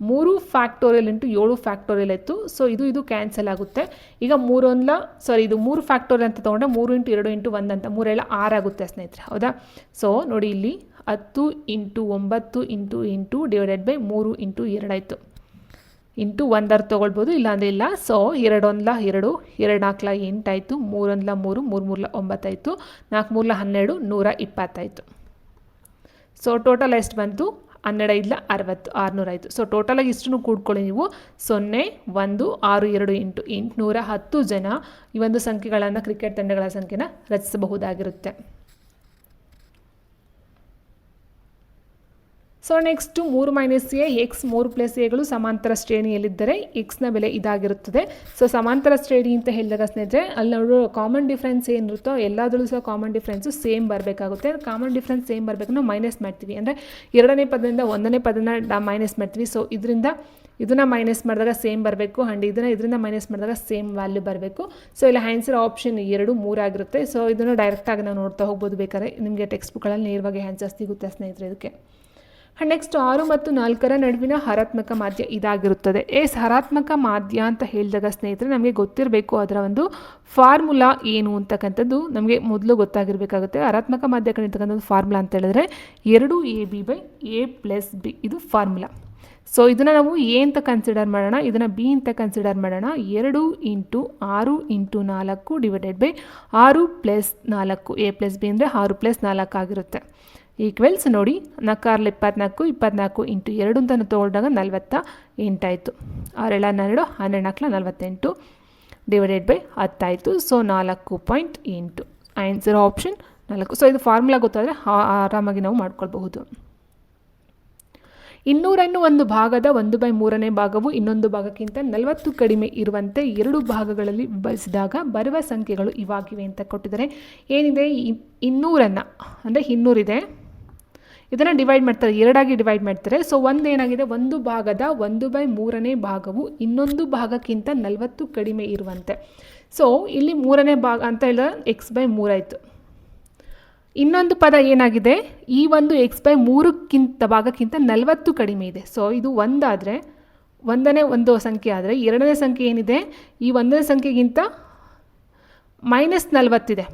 3 factorial into 7 factorial ಇತ್ತು. ಸೊ ಇದು ಕ್ಯಾನ್ಸಲ್ ಆಗುತ್ತೆ. ಈಗ 3 ಫ್ಯಾಕ್ಟೋರಿಯಲ್ ಅಂತ ತೊಗೊಂಡ್ರೆ 3 ಇಂಟು 2 ಇಂಟು 1 ಅಂತ 3 6 ಆಗುತ್ತೆ ಸ್ನೇಹಿತರೆ, ಹೌದಾ? ಸೊ ನೋಡಿ ಇಲ್ಲಿ 10 into 9 into 8 divided by 3 into 2 ಆಯಿತು. ಇಂಟು 1 ತೊಗೊಳ್ಬೋದು, ಇಲ್ಲಾಂದರೆ ಇಲ್ಲ. ಸೊ 2 1 2, 2 4 8 ಆಯಿತು, 3 1 3, 3 3 9 ಆಯಿತು, 4 3 12, 120 ಆಯಿತು. ಸೊ ಟೋಟಲ್ ಎಷ್ಟು ಬಂತು? 12 5 60, 600 ಆಯಿತು. ಸೊ ಟೋಟಲಾಗಿ ಇಷ್ಟನ್ನು ಕೂಡ್ಕೊಳ್ಳಿ ನೀವು. 0 1 6 2 8 810 ಜನ ಈ ಒಂದು ಸಂಖ್ಯೆಗಳನ್ನು, ಕ್ರಿಕೆಟ್ ತಂಡಗಳ ಸಂಖ್ಯೆನ ರಚಿಸಬಹುದಾಗಿರುತ್ತೆ. So next 3 minus A X 3 plus ಎಗಳು ಸಮಾಂತರ ಶ್ರೇಣಿಯಲ್ಲಿದ್ದರೆ ಎಕ್ಸ್ನ ಬೆಲೆ ಇದಾಗಿರುತ್ತದೆ. ಸೊ ಸಮಾಂತರ ಶ್ರೇಣಿ ಅಂತ ಹೇಳಿದಾಗ ಸ್ನೇಹಿತರೆ ಅಲ್ಲಿ ನಾವು ಕಾಮನ್ ಡಿಫ್ರೆನ್ಸ್ ಏನಿರುತ್ತೋ ಎಲ್ಲದರಲ್ಲೂ ಸಹ ಕಾಮನ್ ಡಿಫ್ರೆನ್ಸು ಸೇಮ್ ಬರಬೇಕಾಗುತ್ತೆ. ಕಾಮನ್ ಡಿಫ್ರೆನ್ಸ್ ಸೇಮ್ ಬರಬೇಕು, ನಾವು ಮೈನಸ್ ಮಾಡ್ತೀವಿ. ಅಂದರೆ 2ನೇ ಪದದಿಂದ 1ನೇ ಪದನ ಮೈನಸ್ ಮಾಡ್ತೀವಿ. ಸೊ ಇದನ್ನು ಮೈನಸ್ ಮಾಡಿದಾಗ ಸೇಮ್ ಬರಬೇಕು, ಆ್ಯಂಡ್ ಇದರಿಂದ ಮೈನಸ್ ಮಾಡಿದಾಗ ಸೇಮ್ ವ್ಯಾಲ್ಯೂ ಬರಬೇಕು. ಸೊ ಇಲ್ಲಿ ಆನ್ಸರ್ ಆಪ್ಷನ್ 2 3 ಆಗಿರುತ್ತೆ. ಸೊ ಇದನ್ನು ಡೈರೆಕ್ಟಾಗಿ ನಾವು ನೋಡ್ತಾ ಹೋಗ್ಬೋದು, ಬೇಕಾದ್ರೆ ನಿಮಗೆ ಟೆಕ್ಸ್ಟ್ ಬುಕ್ಗಳಲ್ಲಿ ನೇರವಾಗಿ ಆನ್ಸರ್ ಸಿಗುತ್ತೆ ಸ್ನೇಹಿತರೆ ಇದಕ್ಕೆ. ನೆಕ್ಸ್ಟ್ 6 ಮತ್ತು 4ರ ನಡುವಿನ ಹರಾತ್ಮಕ ಮಾಧ್ಯ ಇದಾಗಿರುತ್ತದೆ. ಹರಾತ್ಮಕ ಮಾಧ್ಯ ಅಂತ ಹೇಳಿದಾಗ ಸ್ನೇಹಿತರೆ ನಮಗೆ ಗೊತ್ತಿರಬೇಕು ಅದರ ಒಂದು ಫಾರ್ಮುಲಾ ಏನು ಅಂತಕ್ಕಂಥದ್ದು ನಮಗೆ ಮೊದಲು ಗೊತ್ತಾಗಿರಬೇಕಾಗುತ್ತೆ. ಹರಾತ್ಮಕ ಮಾಧ್ಯ ಕಂಡಿರ್ತಕ್ಕಂಥದ್ದು ಫಾರ್ಮುಲಾ ಅಂತ ಹೇಳಿದ್ರೆ 2ab/a+b ಇದು ಫಾರ್ಮುಲಾ. ಸೊ ಇದನ್ನು ನಾವು ಎ ಅಂತ ಕನ್ಸಿಡರ್ ಮಾಡೋಣ, ಇದನ್ನು ಬಿ ಅಂತ ಕನ್ಸಿಡರ್ ಮಾಡೋಣ. 2 into 6 into 4 divided by 6 plus 4, a+b ಅಂದರೆ 6 ಪ್ಲಸ್ 4 ಆಗಿರುತ್ತೆ. ಈಕ್ವೆಲ್ಸ್ ನೋಡಿ 4 24, 24 ಇಂಟು 2 ಅಂತ ತೊಗೊಂಡಾಗ 48 ಆಯಿತು. 6 12, 12 48 ಡಿವೈಡೆಡ್ ಬೈ 10 ಆಯಿತು. So 4.8 answer option 4. ಸೊ ಇದು ಫಾರ್ಮುಲಾ ಗೊತ್ತಾದರೆ ಆರಾಮಾಗಿ ನಾವು ಮಾಡ್ಕೊಳ್ಬಹುದು. 200 ಒಂದು ಭಾಗದ 1/3ನೇ ಭಾಗವು ಇನ್ನೊಂದು ಭಾಗಕ್ಕಿಂತ 40 ಕಡಿಮೆ ಇರುವಂತೆ 2 ಭಾಗಗಳಲ್ಲಿ ವಿಭಜಿಸಿದಾಗ ಬರುವ ಸಂಖ್ಯೆಗಳು ಇವಾಗಿವೆ ಅಂತ ಕೊಟ್ಟಿದ್ದಾರೆ. ಏನಿದೆ 200 ಅಂದರೆ 200 ಇದೆ, ಇದನ್ನು ಡಿವೈಡ್ ಮಾಡ್ತಾರೆ, 2ಆಗಿ ಡಿವೈಡ್ ಮಾಡ್ತಾರೆ. ಸೊ ಏನಾಗಿದೆ, ಒಂದು ಭಾಗದ 1/3ನೇ ಭಾಗವು ಇನ್ನೊಂದು ಭಾಗಕ್ಕಿಂತ 40 ಕಡಿಮೆ ಇರುವಂತೆ. ಸೊ ಇಲ್ಲಿ 3ನೇ ಭಾಗ ಅಂತ ಹೇಳಿದ್ರೆ x/3 ಆಯಿತು. ಇನ್ನೊಂದು ಪದ ಏನಾಗಿದೆ, ಈ ಒಂದು x/3 ಭಾಗಕ್ಕಿಂತ 40 ಕಡಿಮೆ ಇದೆ. ಸೊ ಇದು 1 ಆದರೆ 1ನೇ ಒಂದು ಸಂಖ್ಯೆ ಆದರೆ 2ನೇ ಸಂಖ್ಯೆ ಏನಿದೆ ಈ 1ನೇ ಸಂಖ್ಯೆಗಿಂತ -40 ಇದೆ,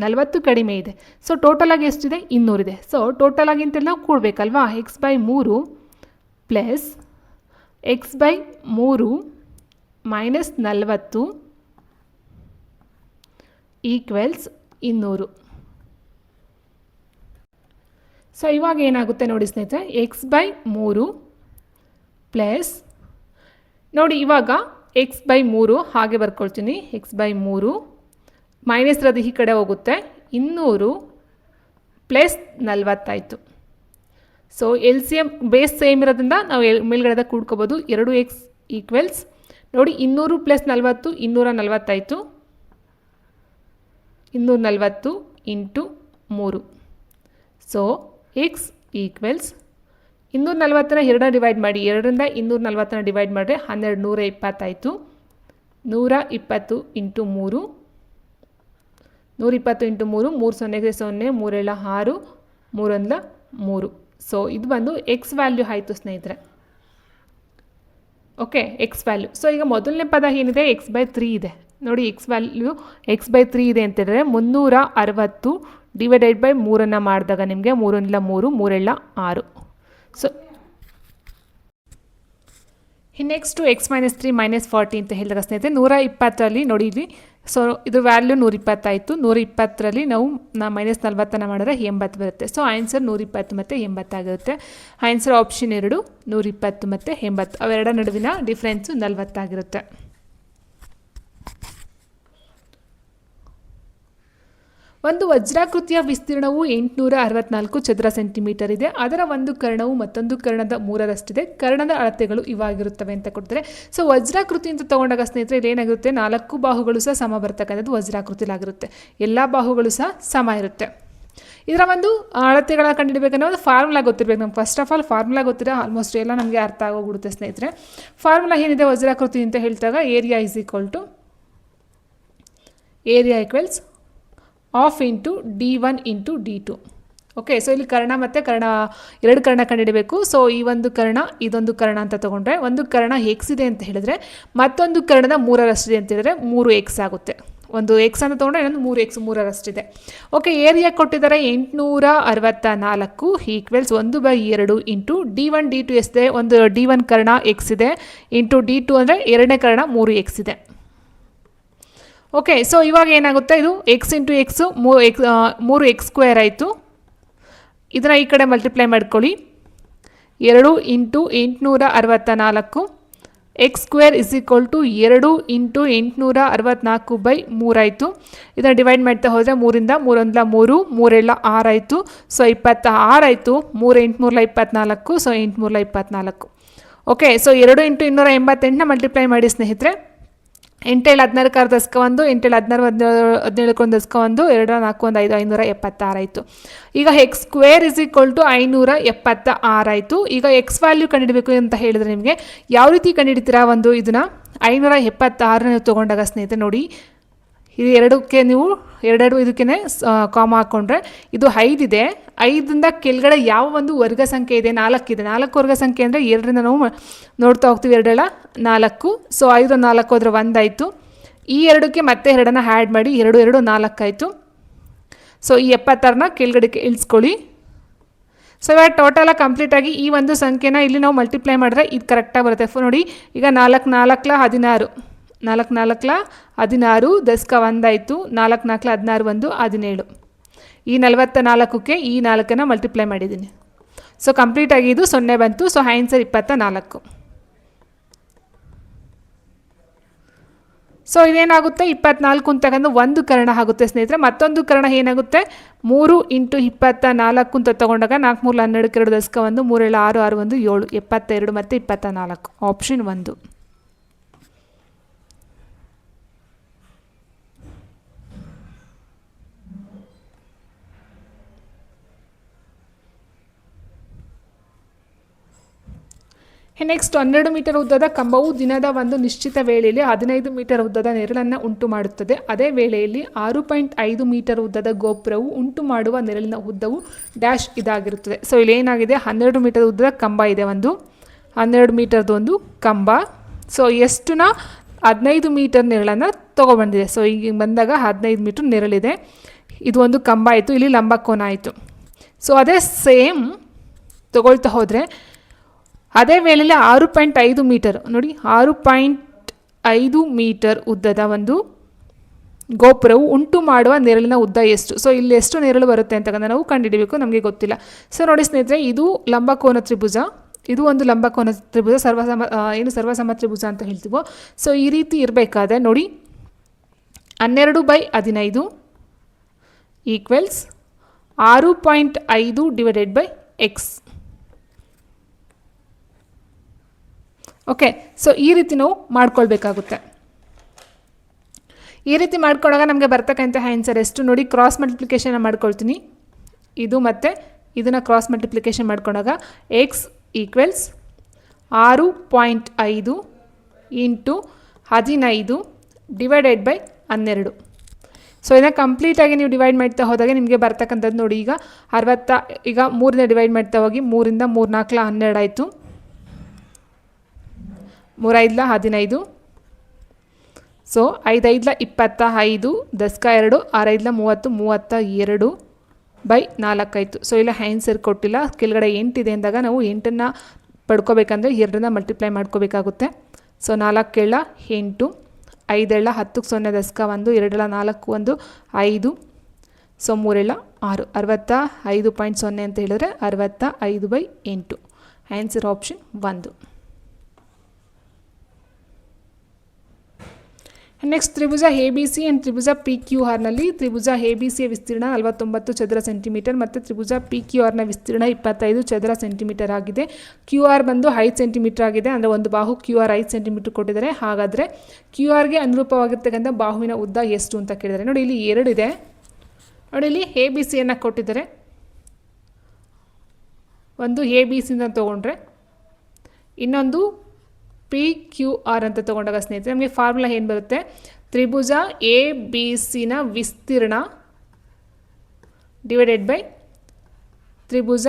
40 ಕಡಿಮೆ ಇದೆ. ಸೊ ಟೋಟಲಾಗಿ ಎಷ್ಟಿದೆ, 200 ಇದೆ. ಸೊ ಟೋಟಲಾಗಿ ಅಂತ ನಾವು ಕೂಡಬೇಕಲ್ವಾ, x/3 plus x/3 minus 40 equals 200. So ಇವಾಗ ಏನಾಗುತ್ತೆ ನೋಡಿ ಸ್ನೇಹಿತರೆ, x/3 ಪ್ಲಸ್ ನೋಡಿ ಇವಾಗ x/3 ಹಾಗೆ ಬರ್ಕೊಳ್ತೀನಿ, x/3 ಮೈನಸ್ ಇರೋದು ಈ ಕಡೆ ಹೋಗುತ್ತೆ, 200 ಪ್ಲಸ್ 40 ಆಯಿತು. ಸೊ LCM ಬೇಸ್ ಸೇಮ್ ಇರೋದ್ರಿಂದ ನಾವು ಮೇಲ್ಗಡೆದ ಕೂಡ್ಕೋಬೋದು. 2x ಈಕ್ವಲ್ಸ್ ನೋಡಿ 200 ಪ್ಲಸ್ 40 240 ಆಯಿತು, 240 ಇಂಟು 3. ಸೊ x ಈಕ್ವಲ್ಸ್ 240ನ 2 ಡಿವೈಡ್ ಮಾಡಿ, 2ರಿಂದ 240ನ ಡಿವೈಡ್ ಮಾಡಿದ್ರೆ 12 120 ಆಯಿತು. 120 ಇಂಟು 3, 120 ಇಂಟು 3, 3 0 0, 3 6, 3 3. ಸೊ ಇದು ಬಂದು ಎಕ್ಸ್ ವ್ಯಾಲ್ಯೂ ಆಯಿತು ಸ್ನೇಹಿತರೆ. Okay, X value. ಸೊ ಈಗ ಮೊದಲನೇ ಪದ ಏನಿದೆ, x/3 ಇದೆ ನೋಡಿ, ಎಕ್ಸ್ ವ್ಯಾಲ್ಯೂ x/3 ಇದೆ ಅಂತೇಳಿದ್ರೆ 360 ಡಿವೈಡೆಡ್ ಬೈ 3 ಮಾಡಿದಾಗ ನಿಮಗೆ 3 3, 3 6. ಸೊ ನೆಕ್ಸ್ಟು x-3 -40 ಅಂತ ಹೇಳಿದಾಗ ಸ್ನೇಹಿತರೆ 120ರಲ್ಲಿ ನೋಡಿ ಇಲ್ಲಿ. ಸೊ ಇದು ವ್ಯಾಲ್ಯೂ 120 ಆಯಿತು. 120ರಲ್ಲಿ ನಾವು -40 ಮಾಡಿದ್ರೆ 80 ಬರುತ್ತೆ. ಸೊ ಆನ್ಸರ್ 120 ಮತ್ತು 80 ಆಗಿರುತ್ತೆ. ಆನ್ಸರ್ ಆಪ್ಷನ್ 2 120 ಮತ್ತು 80, ಅವೆರಡರ ನಡುವಿನ ಡಿಫ್ರೆನ್ಸು 40 ಆಗಿರುತ್ತೆ. ಒಂದು ವಜ್ರಾಕೃತಿಯ ವಿಸ್ತೀರ್ಣವು 864 ಚದರ ಸೆಂಟಿಮೀಟರ್ ಇದೆ. ಅದರ ಒಂದು ಕರ್ಣವು ಮತ್ತೊಂದು ಕರ್ಣದ 3ರಷ್ಟಿದೆ. ಕರ್ಣದ ಅಳತೆಗಳು ಇವಾಗಿರುತ್ತವೆ ಅಂತ ಕೊಡ್ತಾರೆ. ಸೊ ವಜ್ರಾಕೃತಿ ಅಂತ ತೊಗೊಂಡಾಗ ಸ್ನೇಹಿತರೆ ಏನಾಗಿರುತ್ತೆ, 4 ಬಾಹುಗಳು ಸಹ ಸಮ ಬರ್ತಕ್ಕಂಥದ್ದು ವಜ್ರಾಕೃತಿಲಾಗಿರುತ್ತೆ. ಎಲ್ಲ ಬಾಹುಗಳು ಸಹ ಸಮ ಇರುತ್ತೆ. ಇದರ ಒಂದು ಅಳತೆಗಳ ಕಂಡುಹಿಡಬೇಕನ್ನೋ ಒಂದು ಫಾರ್ಮುಲಾ ಗೊತ್ತಿರಬೇಕು ನಮ್ಗೆ. ಫಸ್ಟ್ ಆಫ್ ಆಲ್ ಫಾರ್ಮುಲಾ ಗೊತ್ತಿರೋ ಆಲ್ಮೋಸ್ಟ್ ಎಲ್ಲ ನಮಗೆ ಅರ್ಥ ಆಗೋಗ್ಬಿಡುತ್ತೆ ಸ್ನೇಹಿತರೆ. ಫಾರ್ಮುಲಾ ಏನಿದೆ ವಜ್ರಾಕೃತಿ ಅಂತ ಹೇಳಿದಾಗ area equals of into d1 into d2. Okay, so ಇಲ್ಲಿ ಕರ್ಣ ಮತ್ತು ಕರ್ಣ ಎರಡು ಕರ್ಣ ಕಂಡುಹಿಡಬೇಕು. ಸೊ ಈ ಒಂದು ಕರ್ಣ ಇದೊಂದು ಕರ್ಣ ಅಂತ ತೊಗೊಂಡ್ರೆ ಒಂದು ಕರ್ಣ ಎಕ್ಸ್ ಇದೆ ಅಂತ ಹೇಳಿದ್ರೆ ಮತ್ತೊಂದು ಕರ್ಣದ 3ರಷ್ಟಿದೆ ಅಂತ ಹೇಳಿದ್ರೆ 3x ಆಗುತ್ತೆ. ಒಂದು ಎಕ್ಸ್ ಅಂತ ತೊಗೊಂಡ್ರೆ ಇನ್ನೊಂದು 3x 3ರಷ್ಟಿದೆ. ಓಕೆ, ಏರಿಯಾ ಕೊಟ್ಟಿದ್ದಾರೆ 864 ಈಕ್ವಲ್ಸ್ 1/2 ಇಂಟು D1 D2 ಎಷ್ಟಿದೆ, ಒಂದು D1 ಕರ್ಣ ಎಕ್ಸ್ ಇದೆ ಇಂಟು D2 ಅಂದರೆ ಎರಡನೇ ಕರ್ಣ 3x ಇದೆ. ಓಕೆ, ಸೊ ಇವಾಗ ಏನಾಗುತ್ತೆ, ಇದು ಎಕ್ಸ್ ಇಂಟು ಎಕ್ಸು 3x² ಆಯಿತು. ಇದನ್ನು ಈ ಕಡೆ ಮಲ್ಟಿಪ್ಲೈ ಮಾಡ್ಕೊಳ್ಳಿ. 2 ಇಂಟು 864 x² = 2 ಇಂಟು 864/3 ಆಯಿತು. ಇದನ್ನು ಡಿವೈಡ್ ಮಾಡ್ತಾ ಹೋದರೆ 3ರಿಂದ 3 1 3 3 6 ಆಯಿತು. ಸೊ 26 ಆಯಿತು. 3 8 3 24. ಸೊ 8 3 24. ಓಕೆ, ಸೊ 2 ಇಂಟು 288ನ ಮಲ್ಟಿಪ್ಲೈ ಮಾಡಿ ಸ್ನೇಹಿತರೆ. 8 7 16 ದಶಕ 1, 8 7 16 17 ದಶಕ 1, 2 4 1 5 576 ಆಯಿತು. ಈಗ x² = 576 ಆಯಿತು. ಈಗ x ವ್ಯಾಲ್ಯೂ ಕಂಡುಹಿಡಬೇಕು ಅಂತ ಹೇಳಿದ್ರೆ ನಿಮಗೆ ಯಾವ ರೀತಿ ಕಂಡುಹಿಡ್ತೀರಾ, ಒಂದು ಇದನ್ನು 576 ನೀವು ತೊಗೊಂಡಾಗ ಸ್ನೇಹಿತರೆ ನೋಡಿ, ಇದು ಎರಡಕ್ಕೆ ನೀವು ಎರಡೆರಡು ಇದಕ್ಕೆ ಕಾಮ ಹಾಕ್ಕೊಂಡ್ರೆ ಇದು 5 ಇದೆ. 5ರಿಂದ ಕೆಳಗಡೆ ಯಾವ ಒಂದು ವರ್ಗ ಸಂಖ್ಯೆ ಇದೆ, 4 ಇದೆ. 4 ವರ್ಗ ಸಂಖ್ಯೆ ಅಂದರೆ 2ರಿಂದ ನಾವು ನೋಡ್ತಾ ಹೋಗ್ತೀವಿ. 2 4. ಸೊ 5 4 ಹೋದರೆ 1 ಆಯಿತು. ಈ ಎರಡಕ್ಕೆ ಮತ್ತೆ 2ನ್ನು ಆ್ಯಡ್ ಮಾಡಿ 2 2 4 ಆಯಿತು. ಸೊ ಈ 76ನ ಕೆಳಗಡೆಗೆ ಇಳಿಸ್ಕೊಳ್ಳಿ. ಸೊ ಇವಾಗ ಟೋಟಲಾಗಿ ಕಂಪ್ಲೀಟಾಗಿ ಈ ಒಂದು ಸಂಖ್ಯೆನ ಇಲ್ಲಿ ನಾವು ಮಲ್ಟಿಪ್ಲೈ ಮಾಡಿದ್ರೆ ಇದು ಕರೆಕ್ಟಾಗಿ ಬರುತ್ತೆ. ನೋಡಿ, ಈಗ 4 4 16, 4 4 16 ದಶಕ 1 ಆಯಿತು. 4 4 16 1 17. ಈ 44ಕ್ಕೆ ಈ 4ನ್ನು ಮಲ್ಟಿಪ್ಲೈ ಮಾಡಿದ್ದೀನಿ. ಸೊ ಕಂಪ್ಲೀಟಾಗಿ ಇದು 0 ಬಂತು. So answer 24. ಸೊ ಇದೇನಾಗುತ್ತೆ, 24 ಅಂತಕ್ಕಂಥ ಒಂದು ಕರ್ಣ ಆಗುತ್ತೆ ಸ್ನೇಹಿತರೆ. ಮತ್ತೊಂದು ಕರ್ಣ ಏನಾಗುತ್ತೆ, 3 ಇಂಟು 24 ಅಂತ ತೊಗೊಂಡಾಗ 4 3 12 2 ದಶಕ 1 3 7 6 6 1 7 72 ಮತ್ತು 24. ಆಪ್ಷನ್ 1. ನೆಕ್ಸ್ಟ್ 12 ಮೀಟರ್ ಉದ್ದದ ಕಂಬವು ದಿನದ ಒಂದು ನಿಶ್ಚಿತ ವೇಳೆಯಲ್ಲಿ 15 ಮೀಟರ್ ಉದ್ದದ ನೆರಳನ್ನು ಉಂಟು ಮಾಡುತ್ತದೆ. ಅದೇ ವೇಳೆಯಲ್ಲಿ 6.5 ಮೀಟರ್ ಉದ್ದದ ಗೋಪುರವು ಉಂಟು ಮಾಡುವ ನೆರಳಿನ ಉದ್ದವು ಡ್ಯಾಶ್ ಇದಾಗಿರುತ್ತದೆ. ಸೊ ಇಲ್ಲಿ ಏನಾಗಿದೆ, 12 ಮೀಟರ್ ಉದ್ದದ ಕಂಬ ಇದೆ, ಒಂದು 12 ಮೀಟರ್ದು ಒಂದು ಕಂಬ. ಸೊ ಎಷ್ಟುನ 15 ಮೀಟರ್ ನೆರಳನ್ನು ತೊಗೊಬಂದಿದೆ. ಸೊ ಈಗ ಬಂದಾಗ 15 ಮೀಟರ್ ನೆರಳಿದೆ. ಇದು ಒಂದು ಕಂಬ ಆಯಿತು, ಇಲ್ಲಿ ಲಂಬಕೋನ ಆಯಿತು. ಸೊ ಅದೇ ಸೇಮ್ ತೊಗೊಳ್ತಾ ಹೋದರೆ ಅದೇ ವೇಳೆಯಲ್ಲಿ 6.5 ಮೀಟರ್ ನೋಡಿ, 6.5 ಮೀಟರ್ ಉದ್ದದ ಒಂದು ಗೋಪುರವು ಉಂಟು ಮಾಡುವ ನೆರಳಿನ ಉದ್ದ ಎಷ್ಟು. ಸೊ ಇಲ್ಲಿ ಎಷ್ಟು ನೆರಳು ಬರುತ್ತೆ ಅಂತಕ್ಕಂಥ ನಾವು ಕಂಡುಹಿಡಬೇಕು, ನಮಗೆ ಗೊತ್ತಿಲ್ಲ. ಸೊ ನೋಡಿ ಸ್ನೇಹಿತರೆ, ಇದು ಲಂಬಕೋನ ತ್ರಿಭುಜ, ಇದು ಒಂದು ಲಂಬಕೋನ ತ್ರಿಭುಜ, ಸರ್ವಸಮ ತ್ರಿಭುಜ ಅಂತ ಹೇಳ್ತೀವೋ. ಸೊ ಈ ರೀತಿ ಇರಬೇಕಾದ್ರೆ ನೋಡಿ, 12/15 equals 6.5 divided by x. Okay, so ಈ ರೀತಿ ನಾವು ಮಾಡ್ಕೊಳ್ಬೇಕಾಗುತ್ತೆ. ಈ ರೀತಿ ಮಾಡ್ಕೊಂಡಾಗ ನಮಗೆ ಬರ್ತಕ್ಕಂಥ ಆನ್ಸರ್ ಎಷ್ಟು ನೋಡಿ, ಕ್ರಾಸ್ ಮಲ್ಟಿಪ್ಲಿಕೇಶನ್ ಮಾಡ್ಕೊಳ್ತೀನಿ. ಇದು ಮತ್ತು ಇದನ್ನು ಕ್ರಾಸ್ ಮಲ್ಟಿಪ್ಲಿಕೇಶನ್ ಮಾಡ್ಕೊಂಡಾಗ x equals 6.5 into 15 divided by 12. So ಇದನ್ನು ಕಂಪ್ಲೀಟಾಗಿ ನೀವು ಡಿವೈಡ್ ಮಾಡ್ತಾ ಹೋದಾಗ ನಿಮಗೆ ಬರ್ತಕ್ಕಂಥದ್ದು ನೋಡಿ, ಈಗ 60, ಈಗ 3ನೇ ಡಿವೈಡ್ ಮಾಡ್ತಾ ಹೋಗಿ 3ರಿಂದ 3 4 12 ಆಯಿತು. 3 5 15. ಸೊ 5 5 25 ದಶಕ 2 6 5 30 32 ಬೈ 4 ಆಯಿತು. ಸೊ ಇಲ್ಲ ಆನ್ಸರ್ ಕೊಟ್ಟಿಲ್ಲ, ಕೆಳಗಡೆ 8 ಇದೆ ಅಂದಾಗ ನಾವು 8ನ್ನು ಪಡ್ಕೋಬೇಕಂದ್ರೆ 2ರಿಂದ ಮಲ್ಟಿಪ್ಲೈ ಮಾಡ್ಕೋಬೇಕಾಗುತ್ತೆ. ಸೊ 4 7 8, 5 7 10 0 ದಶಕ 1 2 4 1 5. ಸೊ 3 7 6 65.0 ಅಂತ ಹೇಳಿದ್ರೆ 65/8. Answer option 1. ನೆಕ್ಸ್ಟ್ ತ್ರಿಭುಜ ABC ಆ್ಯಂಡ್ ತ್ರಿಭುಜ PQRನಲ್ಲಿ ತ್ರಿಭುಜ ABCಯ ವಿಸ್ತೀರ್ಣ 49 ಚದರ ಸೆಂಟಿಮೀಟರ್ ಮತ್ತು ತ್ರಿಭುಜ PQRನ ವಿಸ್ತೀರ್ಣ 25 ಚದರ ಸೆಂಟಿಮೀಟರ್ ಆಗಿದೆ. QR ಬಂದು 5 ಸೆಂಟಿಮೀಟರ್ ಆಗಿದೆ, ಅಂದರೆ ಒಂದು ಬಾಹು QR 5 ಸೆಂಟಿಮೀಟರ್ ಕೊಟ್ಟಿದ್ದಾರೆ. ಹಾಗಾದರೆ QRಗೆ ಅನುರೂಪವಾಗಿರ್ತಕ್ಕಂಥ ಬಾಹುವಿನ ಉದ್ದ ಎಷ್ಟು ಅಂತ ಕೇಳಿದ್ದಾರೆ. ನೋಡಿ ಇಲ್ಲಿ 2 ಇದೆ. ನೋಡಿ ಇಲ್ಲಿ ABCಯನ್ನು ಕೊಟ್ಟಿದ್ದಾರೆ. ಒಂದು ABCನ ತೊಗೊಂಡ್ರೆ ಇನ್ನೊಂದು PQR ಅಂತ ತೊಗೊಂಡಾಗ ಸ್ನೇಹಿತರೆ ನಮಗೆ ಫಾರ್ಮುಲಾ ಏನು ಬರುತ್ತೆ, ತ್ರಿಭುಜ ABCನ ವಿಸ್ತೀರ್ಣ ಡಿವೈಡೆಡ್ ಬೈ ತ್ರಿಭುಜ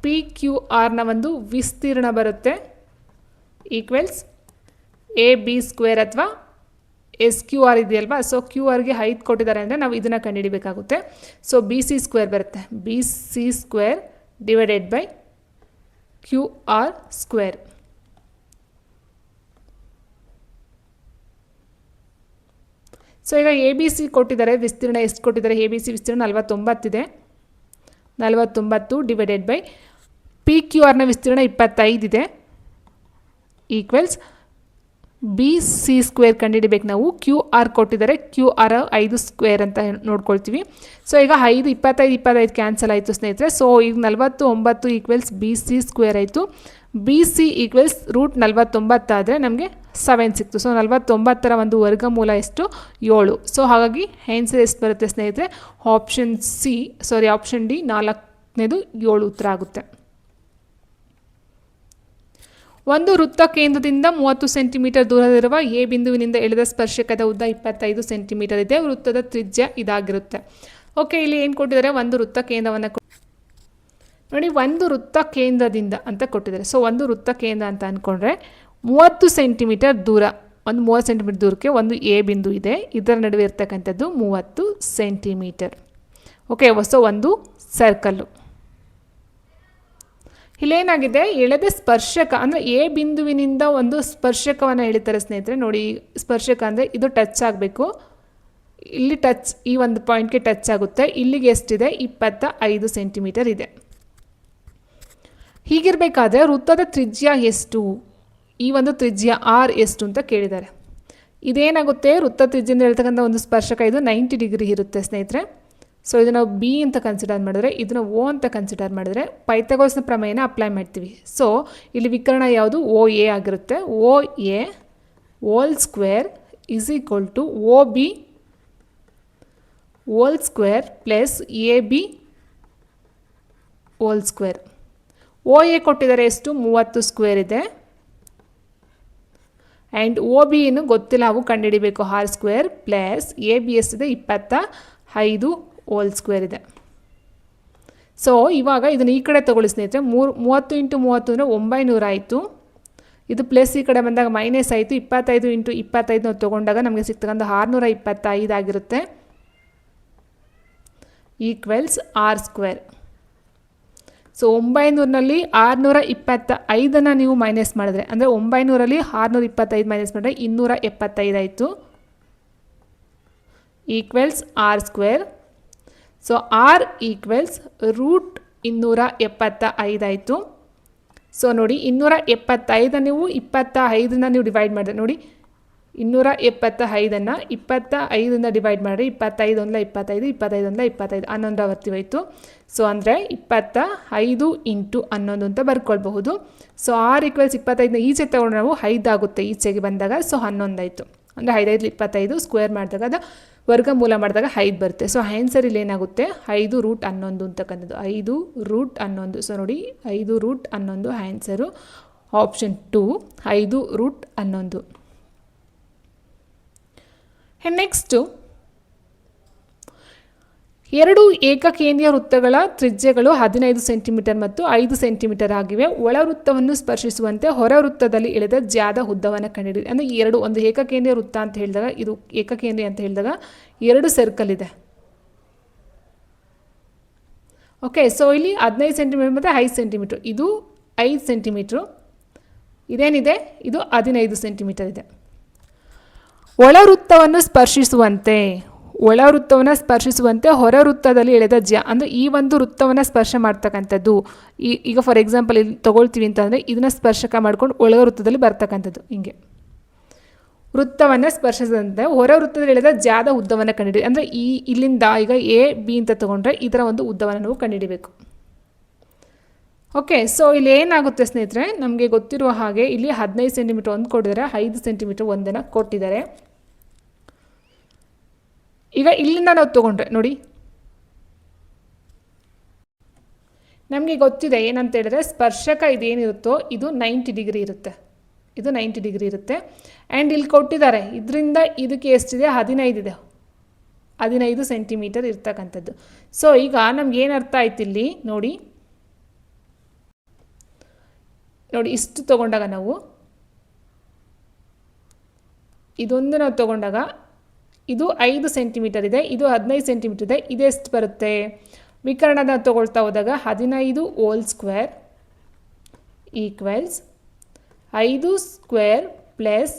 ಪಿ ಕ್ಯೂ ಆರ್ನ ಒಂದು ವಿಸ್ತೀರ್ಣ ಬರುತ್ತೆ ಈಕ್ವಲ್ಸ್ ಎ ಬಿ ಸ್ಕ್ವೇರ್ ಅಥವಾ ಎಸ್ ಕ್ಯೂ ಆರ್ ಇದೆಯಲ್ವಾ. ಸೊ ಕ್ಯೂ ಆರ್ಗೆ 5 ಕೊಟ್ಟಿದ್ದಾರೆ ಅಂದರೆ ನಾವು ಇದನ್ನು ಕಂಡುಹಿಡಿಬೇಕಾಗುತ್ತೆ. ಸೊ ಬಿ ಸಿ ಸ್ಕ್ವೇರ್ ಬರುತ್ತೆ, B C square divided by Q R square. So ಈಗ ಎ ಬಿ ಸಿ ಕೊಟ್ಟಿದ್ದಾರೆ, ವಿಸ್ತೀರ್ಣ ಎಷ್ಟು ಕೊಟ್ಟಿದ್ದಾರೆ, ಎ ಬಿ ಸಿ ವಿಸ್ತೀರ್ಣ 49 ಇದೆ. 49 ಡಿವೈಡೆಡ್ ಬೈ ಪಿ ಕ್ಯೂ ಆರ್ನ ವಿಸ್ತೀರ್ಣ 25 ಇದೆ ಈಕ್ವಲ್ಸ್ ಬಿ ಸಿ ಸ್ಕ್ವೇರ್ ಕಂಡುಹಿಡಿಬೇಕು ನಾವು. ಕ್ಯೂ ಆರ್ ಕೊಟ್ಟಿದ್ದಾರೆ, ಕ್ಯೂ ಆರ್ 5 ಸ್ಕ್ವೇರ್ ಅಂತ ನೋಡ್ಕೊಳ್ತೀವಿ. ಸೊ ಈಗ 5 25 ಕ್ಯಾನ್ಸಲ್ ಆಯಿತು ಸ್ನೇಹಿತರೆ. ಸೊ ಈಗ 49 ಈಕ್ವಲ್ಸ್ ಬಿ ಸಿ ಸ್ಕ್ವೇರ್ ಆಯಿತು. ಬಿ ಸಿ ಈಕ್ವಲ್ಸ್ ರೂಟ್ 49 ಆದರೆ ನಮಗೆ 7 ಸಿಕ್ತು. ಸೊ 49ರ ಒಂದು ವರ್ಗಮೂಲ ಎಷ್ಟು, 7. ಸೊ ಹಾಗಾಗಿ ಆನ್ಸರ್ ಎಷ್ಟು ಬರುತ್ತೆ ಸ್ನೇಹಿತರೆ, ಆಪ್ಷನ್ ಡಿ 4ನೇದು 7 ಉತ್ತರ ಆಗುತ್ತೆ. ಒಂದು ವೃತ್ತ ಕೇಂದ್ರದಿಂದ 30 ಸೆಂಟಿಮೀಟರ್ ದೂರದಲ್ಲಿರುವ ಎ ಬಿಂದುವಿನಿಂದ ಎಳೆದ ಸ್ಪರ್ಶಕದ ಉದ್ದ 25 ಸೆಂಟಿಮೀಟರ್ ಇದೆ. ವೃತ್ತದ ತ್ರಿಜ್ಯ ಇದಾಗಿರುತ್ತೆ. ಓಕೆ, ಇಲ್ಲಿ ಏನು ಕೊಟ್ಟಿದ್ದಾರೆ, ಒಂದು ವೃತ್ತ ಕೇಂದ್ರವನ್ನು ನೋಡಿ, ಒಂದು ವೃತ್ತ ಕೇಂದ್ರದಿಂದ ಅಂತ ಕೊಟ್ಟಿದ್ದಾರೆ. ಸೊ ಒಂದು ವೃತ್ತ ಕೇಂದ್ರ ಅಂತ ಅಂದ್ಕೊಂಡ್ರೆ 30 ಸೆಂಟಿಮೀಟರ್ ದೂರ, ಒಂದು 30 ಸೆಂಟಿಮೀಟರ್ ದೂರಕ್ಕೆ ಒಂದು ಎ ಬಿಂದು ಇದೆ. ಇದರ ನಡುವೆ ಇರ್ತಕ್ಕಂಥದ್ದು 30 ಸೆಂಟಿಮೀಟರ್. ಓಕೆ, ಸೊ ಒಂದು ಸರ್ಕಲ್ಲು. ಇಲ್ಲೇನಾಗಿದೆ, ಎಳೆದ ಸ್ಪರ್ಶಕ ಅಂದರೆ ಎ ಬಿಂದುವಿನಿಂದ ಒಂದು ಸ್ಪರ್ಶಕವನ್ನು ಎಳಿತಾರೆ ಸ್ನೇಹಿತರೆ. ನೋಡಿ, ಸ್ಪರ್ಶಕ ಅಂದರೆ ಇದು ಟಚ್ ಆಗಬೇಕು, ಇಲ್ಲಿ ಟಚ್, ಈ ಒಂದು ಪಾಯಿಂಟ್ಗೆ ಟಚ್ ಆಗುತ್ತೆ. ಇಲ್ಲಿಗೆ ಎಷ್ಟಿದೆ, 25 ಸೆಂಟಿಮೀಟರ್ ಇದೆ. ಹೀಗಿರಬೇಕಾದ್ರೆ ವೃತ್ತದ ತ್ರಿಜ್ಯ ಎಷ್ಟು, ಈ ಒಂದು ತ್ರಿಜ್ಯ ಆರ್ ಎಷ್ಟು ಅಂತ ಕೇಳಿದ್ದಾರೆ. ಇದೇನಾಗುತ್ತೆ, ವೃತ್ತ ತ್ರಿಜ್ಯದಿಂದ ಹೇಳ್ತಕ್ಕಂಥ ಒಂದು ಸ್ಪರ್ಶಕ ಇದು 90 ಡಿಗ್ರಿ ಇರುತ್ತೆ ಸ್ನೇಹಿತರೆ. ಸೊ ಇದನ್ನು ಬಿ ಅಂತ ಕನ್ಸಿಡರ್ ಮಾಡಿದ್ರೆ, ಇದನ್ನು ಓ ಅಂತ ಕನ್ಸಿಡರ್ ಮಾಡಿದ್ರೆ ಪೈಥಾಗೋರಸ್ನ ಪ್ರಮೇಯನ ಅಪ್ಲೈ ಮಾಡ್ತೀವಿ. ಸೊ ಇಲ್ಲಿ ವಿಕರ್ಣ ಯಾವುದು, ಓ ಎ ಆಗಿರುತ್ತೆ. O A whole square is equal to O B whole square plus A B whole square. O A ಕೊಟ್ಟಿದ್ದಾರೆ ಎಷ್ಟು, 30 ಸ್ಕ್ವೇರ್ ಇದೆ. ಆ್ಯಂಡ್ ಓ ಬಿ ಏನು ಗೊತ್ತಿಲ್ಲ, ಅವು ಕಂಡುಹಿಡಿಬೇಕು. R square plus A B ಎಷ್ಟಿದೆ, 25 ಹೋಲ್ ಸ್ಕ್ವೇರ್ ಇದೆ. ಸೊ ಇವಾಗ ಇದನ್ನು ಈ ಕಡೆ ತಗೊಳ್ಳಿ ಸ್ನೇಹಿತರೆ. 30 × 30 ಅಂದರೆ 900 ಆಯಿತು. ಇದು ಪ್ಲಸ್ ಈ ಕಡೆ ಬಂದಾಗ ಮೈನಸ್ ಆಯಿತು. 25 × 25 ನಾವು ತೊಗೊಂಡಾಗ ನಮಗೆ ಸಿಗ್ತಕ್ಕಂಥ 625 ಆಗಿರುತ್ತೆ ಈಕ್ವಲ್ಸ್ ಆರ್ ಸ್ಕ್ವೇರ್. ಸೊ 900ನಲ್ಲಿ 625 ನೀವು ಮೈನಸ್ ಮಾಡಿದ್ರೆ, ಅಂದರೆ 900ರಲ್ಲಿ 625 ಮೈನಸ್ ಮಾಡಿದ್ರೆ 275 ಆಯಿತು equals R square. So R equals root 275 ಆಯಿತು. ಸೊ ನೋಡಿ, 275 ನೀವು 25ನ ನೀವು ಡಿವೈಡ್ ಮಾಡಿದ್ರೆ, ನೋಡಿ 275ನ್ನು 25ರಿಂದ ಡಿವೈಡ್ ಮಾಡಿದ್ರೆ 25 1 25, 25 1 25, 11 ಬರ್ತೀವಿ ಹೋಯಿತು. ಸೊ ಅಂದರೆ 25 × 11 ಅಂತ ಬರ್ಕೊಳ್ಬಹುದು. ಸೊ ಆರ್ ಈಕ್ವಲ್ಸ್ 25ನ ಈಚೆ ತಗೊಂಡು ನಾವು 5 ಆಗುತ್ತೆ ಈಚೆಗೆ ಬಂದಾಗ. ಸೊ 11 ಆಯಿತು. ಅಂದರೆ 5 5 25 ಸ್ಕ್ವೇರ್ ಮಾಡಿದಾಗ ಅದು ವರ್ಗಮೂಲ ಮಾಡಿದಾಗ 5 ಬರುತ್ತೆ. ಸೊ ಆನ್ಸರ್ ಇಲ್ಲಿ ಏನಾಗುತ್ತೆ, 5 ರೂಟ್ 11 ಅಂತಕ್ಕಂಥದ್ದು, 5 ರೂಟ್ 11. ಸೊ ನೋಡಿ, 5 root 11 answer option 2, 5 root 11. Next, 2 ಏಕಕೇಂದ್ರೀಯ ವೃತ್ತಗಳ ತ್ರಿಜ್ಯಗಳು 15 ಸೆಂಟಿಮೀಟರ್ ಮತ್ತು 5 ಸೆಂಟಿಮೀಟರ್ ಆಗಿವೆ. ಒಳ ವೃತ್ತವನ್ನು ಸ್ಪರ್ಶಿಸುವಂತೆ ಹೊರ ವೃತ್ತದಲ್ಲಿ ಎಳೆದ ಜ್ಯಾದ ಉದ್ದವನ್ನು ಕಂಡುಹಿಡಿಯಿರಿ. ಅಂದರೆ ಒಂದು ಏಕಕೇಂದ್ರೀಯ ವೃತ್ತ ಅಂತ ಹೇಳಿದಾಗ, ಇದು ಏಕಕೇಂದ್ರೀಯ ಅಂತ ಹೇಳಿದಾಗ 2 ಸರ್ಕಲ್ ಇದೆ. ಓಕೆ, ಸೊ ಇಲ್ಲಿ 15 ಸೆಂಟಿಮೀಟರ್ ಮತ್ತು 5 ಸೆಂಟಿಮೀಟರ್. ಇದು 5 ಸೆಂಟಿಮೀಟ್ರು, ಇದೇನಿದೆ ಇದು 15 ಸೆಂಟಿಮೀಟರ್ ಇದೆ. ಒಳ ವೃತ್ತವನ್ನು ಸ್ಪರ್ಶಿಸುವಂತೆ ಹೊರ ವೃತ್ತದಲ್ಲಿ ಎಳೆದ ಅಂದರೆ ಈ ಒಂದು ವೃತ್ತವನ್ನು ಸ್ಪರ್ಶ ಮಾಡ್ತಕ್ಕಂಥದ್ದು. ಈಗ ಫಾರ್ ಎಕ್ಸಾಂಪಲ್ ಇಲ್ಲಿ ತೊಗೊಳ್ತೀವಿ ಅಂತಂದರೆ ಇದನ್ನು ಸ್ಪರ್ಶಕ ಮಾಡ್ಕೊಂಡು ಒಳ ವೃತ್ತದಲ್ಲಿ ಬರ್ತಕ್ಕಂಥದ್ದು. ಹಿಂಗೆ ವೃತ್ತವನ್ನು ಸ್ಪರ್ಶಿಸಿದಂತೆ ಹೊರ ವೃತ್ತದಲ್ಲಿ ಎಳೆದ ಜ್ಯಾದ ಉದ್ದವನ್ನು ಕಂಡುಹಿಡಿ. ಅಂದರೆ ಇಲ್ಲಿಂದ ಈಗ ಎ ಬಿ ಅಂತ ತೊಗೊಂಡ್ರೆ ಇದರ ಒಂದು ಉದ್ದವನ್ನು ನಾವು ಕಂಡುಹಿಡಿಬೇಕು. ಓಕೆ, ಸೊ ಇಲ್ಲಿ ಏನಾಗುತ್ತೆ ಸ್ನೇಹಿತರೆ, ನಮಗೆ ಗೊತ್ತಿರುವ ಹಾಗೆ ಇಲ್ಲಿ 15 ಸೆಂಟಿಮೀಟರ್ ಒಂದು ಕೊಟ್ಟಿದ್ದಾರೆ, 5 ಸೆಂಟಿಮೀಟರ್ ಒಂದನ್ನು ಕೊಟ್ಟಿದ್ದಾರೆ. ಈಗ ಇಲ್ಲಿಂದ ನಾವು ತೊಗೊಂಡ್ರೆ ನೋಡಿ, ನಮಗೆ ಗೊತ್ತಿದೆ ಏನಂತ ಹೇಳಿದ್ರೆ, ಸ್ಪರ್ಶಕ ಇದೇನಿರುತ್ತೋ ಇದು 90 ಡಿಗ್ರಿ ಇರುತ್ತೆ, ಇದು 90 ಡಿಗ್ರಿ ಇರುತ್ತೆ. ಆ್ಯಂಡ್ ಇಲ್ಲಿ ಕೊಟ್ಟಿದ್ದಾರೆ, ಇದರಿಂದ ಇದಕ್ಕೆ ಎಷ್ಟಿದೆ, 15 ಇದೆ, 15 ಸೆಂಟಿಮೀಟರ್ ಇರ್ತಕ್ಕಂಥದ್ದು. ಸೊ ಈಗ ನಮ್ಗೆ ಏನು ಅರ್ಥ ಆಯ್ತು ಇಲ್ಲಿ ನೋಡಿ, ನೋಡಿ ಇಷ್ಟು ತೊಗೊಂಡಾಗ ನಾವು ಇದೊಂದು ನಾವು ತೊಗೊಂಡಾಗ ಇದು 5 ಸೆಂಟಿಮೀಟರ್ ಇದೆ, ಇದು 15 ಸೆಂಟಿಮೀಟರ್ ಇದೆ. ಇದೆಷ್ಟು ಬರುತ್ತೆ? ವಿಕರ್ಣದ ತೊಗೊಳ್ತಾ ಹೋದಾಗ 15 whole square equals 5 square plus,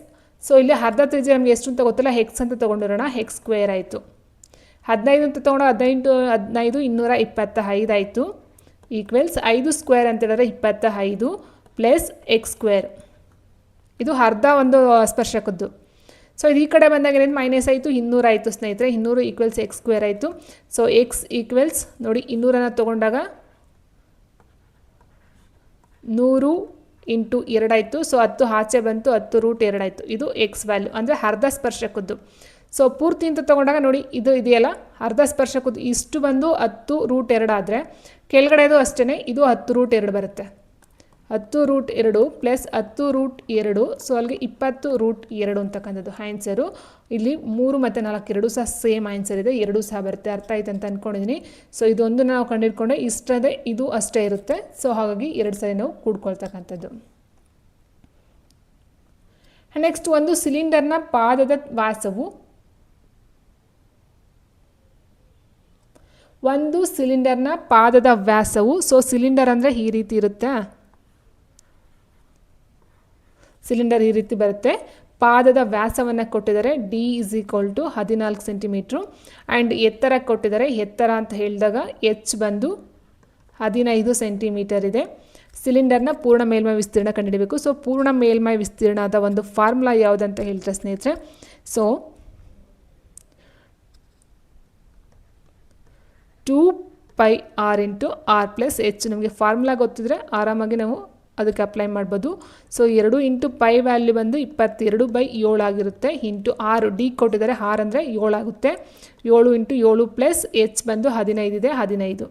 so ಇಲ್ಲಿ ಅರ್ಧ ತ್ರಿಜ್ಯ ನಮಗೆ ಎಷ್ಟು ಅಂತ ಗೊತ್ತಿಲ್ಲ, ಹೆಕ್ಸ್ ಅಂತ ತೊಗೊಂಡಿರೋಣ, ಹೆಕ್ಸ್ ಸ್ಕ್ವೇರ್ ಆಯಿತು. 15 ಅಂತ ತೊಗೊಂಡು 15 225 ಆಯಿತು ಈಕ್ವಲ್ಸ್ 5 ಸ್ಕ್ವೇರ್ ಅಂತ ಹೇಳಿದ್ರೆ 25 ಪ್ಲಸ್ ಎಕ್ಸ್ ಸ್ಕ್ವೇರ್. ಇದು ಅರ್ಧ ಒಂದು ಸ್ಪರ್ಶಕದ್ದು. ಸೊ ಇದು ಈ ಕಡೆ ಬಂದಾಗ ಏನೇನು ಮೈನಸ್ ಆಯಿತು, 200 ಆಯಿತು ಸ್ನೇಹಿತರೆ. 200 ಈಕ್ವಲ್ಸ್ ಎಕ್ಸ್ ಸ್ಕ್ವೇರ್ ಆಯಿತು. ಸೊ ಎಕ್ಸ್ ಈಕ್ವಲ್ಸ್ ನೋಡಿ 200 ತೊಗೊಂಡಾಗ 100 ಇಂಟು 2 ಆಯಿತು. ಸೊ 10 ಆಚೆ ಬಂತು, 10 ರೂಟ್ 2 ಆಯಿತು. ಇದು ಎಕ್ಸ್ ವ್ಯಾಲ್ಯೂ ಅಂದರೆ ಅರ್ಧ ಸ್ಪರ್ಶಕದ್ದು. ಸೊ ಪೂರ್ತಿ ಅಂತ ತೊಗೊಂಡಾಗ ನೋಡಿ ಇದು ಇದೆಯಲ್ಲ ಅರ್ಧ ಸ್ಪರ್ಶಕದ್ದು, ಇಷ್ಟು ಬಂದು 10 ರೂಟ್ 2 ಆದರೆ ಕೆಳಗಡೆದು ಅಷ್ಟೇ, ಇದು 10 ರೂಟ್ 2 ಬರುತ್ತೆ. 10 ರೂಟ್ 2 ಪ್ಲಸ್ 10 ರೂಟ್ 2, ಸೊ ಅಲ್ಲಿಗೆ 20 ರೂಟ್ 2 ಅಂತಕ್ಕಂಥದ್ದು ಆನ್ಸರು. ಇಲ್ಲಿ 3 ಮತ್ತು 4 ಎರಡೂ ಸಹ ಸೇಮ್ ಆನ್ಸರ್ ಇದೆ, ಎರಡೂ ಸಹ ಬರುತ್ತೆ. ಅರ್ಥ ಆಯ್ತು ಅಂತ ಅಂದ್ಕೊಂಡಿದ್ದೀನಿ. ಸೊ ಇದೊಂದು ನಾವು ಕಂಡುಹಿಡ್ಕೊಂಡೆ, ಇಷ್ಟದೇ ಇದು ಅಷ್ಟೇ ಇರುತ್ತೆ. ಸೊ ಹಾಗಾಗಿ 2 ಸರಿ ನಾವು ಕೂಡ್ಕೊಳ್ತಕ್ಕಂಥದ್ದು. ನೆಕ್ಸ್ಟ್ ಒಂದು ಸಿಲಿಂಡರ್ನ ಪಾದದ ವ್ಯಾಸವು ಸೊ ಸಿಲಿಂಡರ್ ಅಂದರೆ ಈ ರೀತಿ ಇರುತ್ತೆ, ಸಿಲಿಂಡರ್ ಈ ರೀತಿ ಬರುತ್ತೆ. ಪಾದದ ವ್ಯಾಸವನ್ನು ಕೊಟ್ಟಿದ್ದಾರೆ D = 14 ಸೆಂಟಿಮೀಟ್ರು ಆ್ಯಂಡ್ ಎತ್ತರ ಕೊಟ್ಟಿದ್ದಾರೆ. ಎತ್ತರ ಅಂತ ಹೇಳಿದಾಗ H ಬಂದು 15 ಸೆಂಟಿಮೀಟರ್ ಇದೆ. ಸಿಲಿಂಡರ್ನ ಪೂರ್ಣ ಮೇಲ್ಮೈ ವಿಸ್ತೀರ್ಣ ಕಂಡುಹಿಡಬೇಕು. ಸೊ ಪೂರ್ಣ ಮೇಲ್ಮೈ ವಿಸ್ತೀರ್ಣದ ಒಂದು ಫಾರ್ಮುಲಾ ಯಾವುದಂತ ಹೇಳ್ತಾರೆ ಸ್ನೇಹಿತರೆ. ಸೊ 2πr × r + h ನಮಗೆ ಫಾರ್ಮುಲಾ ಗೊತ್ತಿದ್ರೆ ಆರಾಮಾಗಿ ನಾವು ಅದಕ್ಕೆ ಅಪ್ಲೈ ಮಾಡ್ಬೋದು. ಸೊ 2 × π ವ್ಯಾಲ್ಯೂ ಬಂದು 22/7 ಆಗಿರುತ್ತೆ. ಇಂಟು ಆರು ಡಿ ಕೊಟ್ಟಿದ್ದಾರೆ, ಆರು ಅಂದರೆ 7 ಆಗುತ್ತೆ. 7 × 7 ಪ್ಲಸ್ ಎಚ್ ಬಂದು 15 ಇದೆ, 15.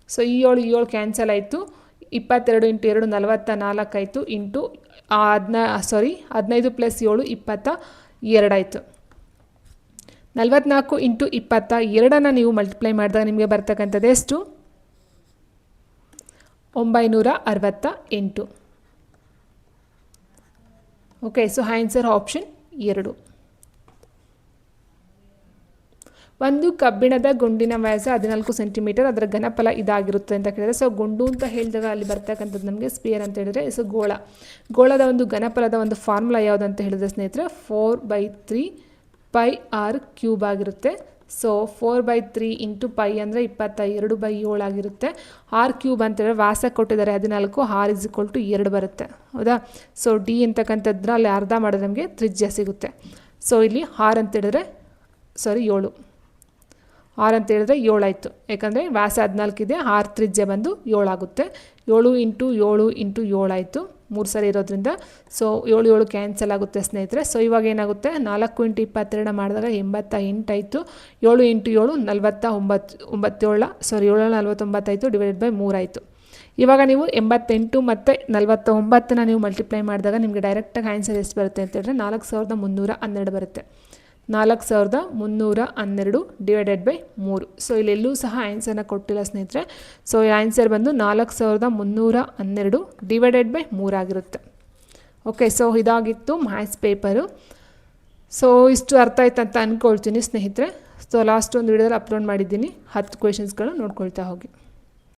ಸೊ ಈ 7 ಕ್ಯಾನ್ಸಲ್ ಆಯಿತು. 22 × 2 44 ಆಯಿತು. ಇಂಟು 15 + 7 22 ಆಯಿತು. 44 × 22 ನೀವು ಮಲ್ಟಿಪ್ಲೈ ಮಾಡಿದಾಗ ನಿಮಗೆ ಬರ್ತಕ್ಕಂಥದ್ದು ಎಷ್ಟು? 968. Okay, so answer option 2. ಒಂದು ಕಬ್ಬಿಣದ ಗುಂಡಿನ ವ್ಯಾಸ 14 ಸೆಂಟಿಮೀಟರ್, ಅದರ ಘನಫಲ ಇದಾಗಿರುತ್ತೆ ಅಂತ ಕೇಳಿದರೆ, ಸೊ ಗುಂಡು ಅಂತ ಹೇಳಿದಾಗ ಅಲ್ಲಿ ಬರ್ತಕ್ಕಂಥದ್ದು ನಮಗೆ ಸ್ಪಿಯರ್ ಅಂತ ಹೇಳಿದರೆ, ಸೊ ಗೋಳದ ಒಂದು ಘನಫಲದ ಒಂದು ಫಾರ್ಮುಲಾ ಯಾವುದಂತ ಹೇಳಿದ್ರೆ ಸ್ನೇಹಿತರೆ 4/3 πr³ ಆಗಿರುತ್ತೆ. ಸೊ 4/3 × π ಅಂದರೆ 22/7 ಆಗಿರುತ್ತೆ. r³ ಅಂತ ಹೇಳಿದ್ರೆ ವ್ಯಾಸ ಕೊಟ್ಟಿದ್ದಾರೆ 14, r = 2 ಬರುತ್ತೆ, ಹೌದಾ. ಸೊ ಡಿ ಅಂತಕ್ಕಂಥದ್ರ ಅಲ್ಲಿ ಅರ್ಧ ಮಾಡಿದ್ರೆ ನಮಗೆ ತ್ರಿಜ್ಯ ಸಿಗುತ್ತೆ. ಸೊ ಇಲ್ಲಿ r ಅಂತ ಹೇಳಿದ್ರೆ 7 r ಅಂತ ಹೇಳಿದ್ರೆ 7 ಆಯಿತು, ಯಾಕಂದರೆ ವ್ಯಾಸ 14 ಇದೆ, r ತ್ರಿಜ್ಯ ಬಂದು 7 ಆಗುತ್ತೆ. 7 × 7 × 7 ಆಯಿತು, 3 ಸರಿ ಇರೋದ್ರಿಂದ. ಸೊ 7 ಕ್ಯಾನ್ಸಲ್ ಆಗುತ್ತೆ ಸ್ನೇಹಿತರೆ. ಸೊ ಇವಾಗ ಏನಾಗುತ್ತೆ, 4 × 22 ಮಾಡಿದಾಗ 88 ಆಯಿತು. 7 × 7 49 ಆಯಿತು, /3 ಆಯಿತು. ಇವಾಗ ನೀವು 88 ಮತ್ತು 49 ನೀವು ಮಲ್ಟಿಪ್ಲೈ ಮಾಡಿದಾಗ ನಿಮಗೆ ಡೈರೆಕ್ಟಾಗಿ ಆನ್ಸರ್ ಎಷ್ಟು ಬರುತ್ತೆ ಅಂತ ಹೇಳಿದ್ರೆ 4312 ಬರುತ್ತೆ. 4312 /3. ಸೊ ಇಲ್ಲೆಲ್ಲೂ ಸಹ ಆನ್ಸರ್ನ ಕೊಟ್ಟಿಲ್ಲ ಸ್ನೇಹಿತರೆ. ಸೊ ಆನ್ಸರ್ ಬಂದು 4312 /3 ಆಗಿರುತ್ತೆ. ಓಕೆ, ಸೊ ಇದಾಗಿತ್ತು ಮ್ಯಾಥ್ಸ್ ಪೇಪರು. ಸೊ ಇಷ್ಟು ಅರ್ಥ ಆಯ್ತು ಅಂತ ಅಂದ್ಕೊಳ್ತೀನಿ ಸ್ನೇಹಿತರೆ. ಸೊ ಲಾಸ್ಟ್ ಒಂದು ವಿಡಿಯೋದಲ್ಲಿ ಅಪ್ಲೋಡ್ ಮಾಡಿದ್ದೀನಿ, 10 ಕ್ವೆಶನ್ಸ್ಗಳು ನೋಡ್ಕೊಳ್ತಾ ಹೋಗಿ.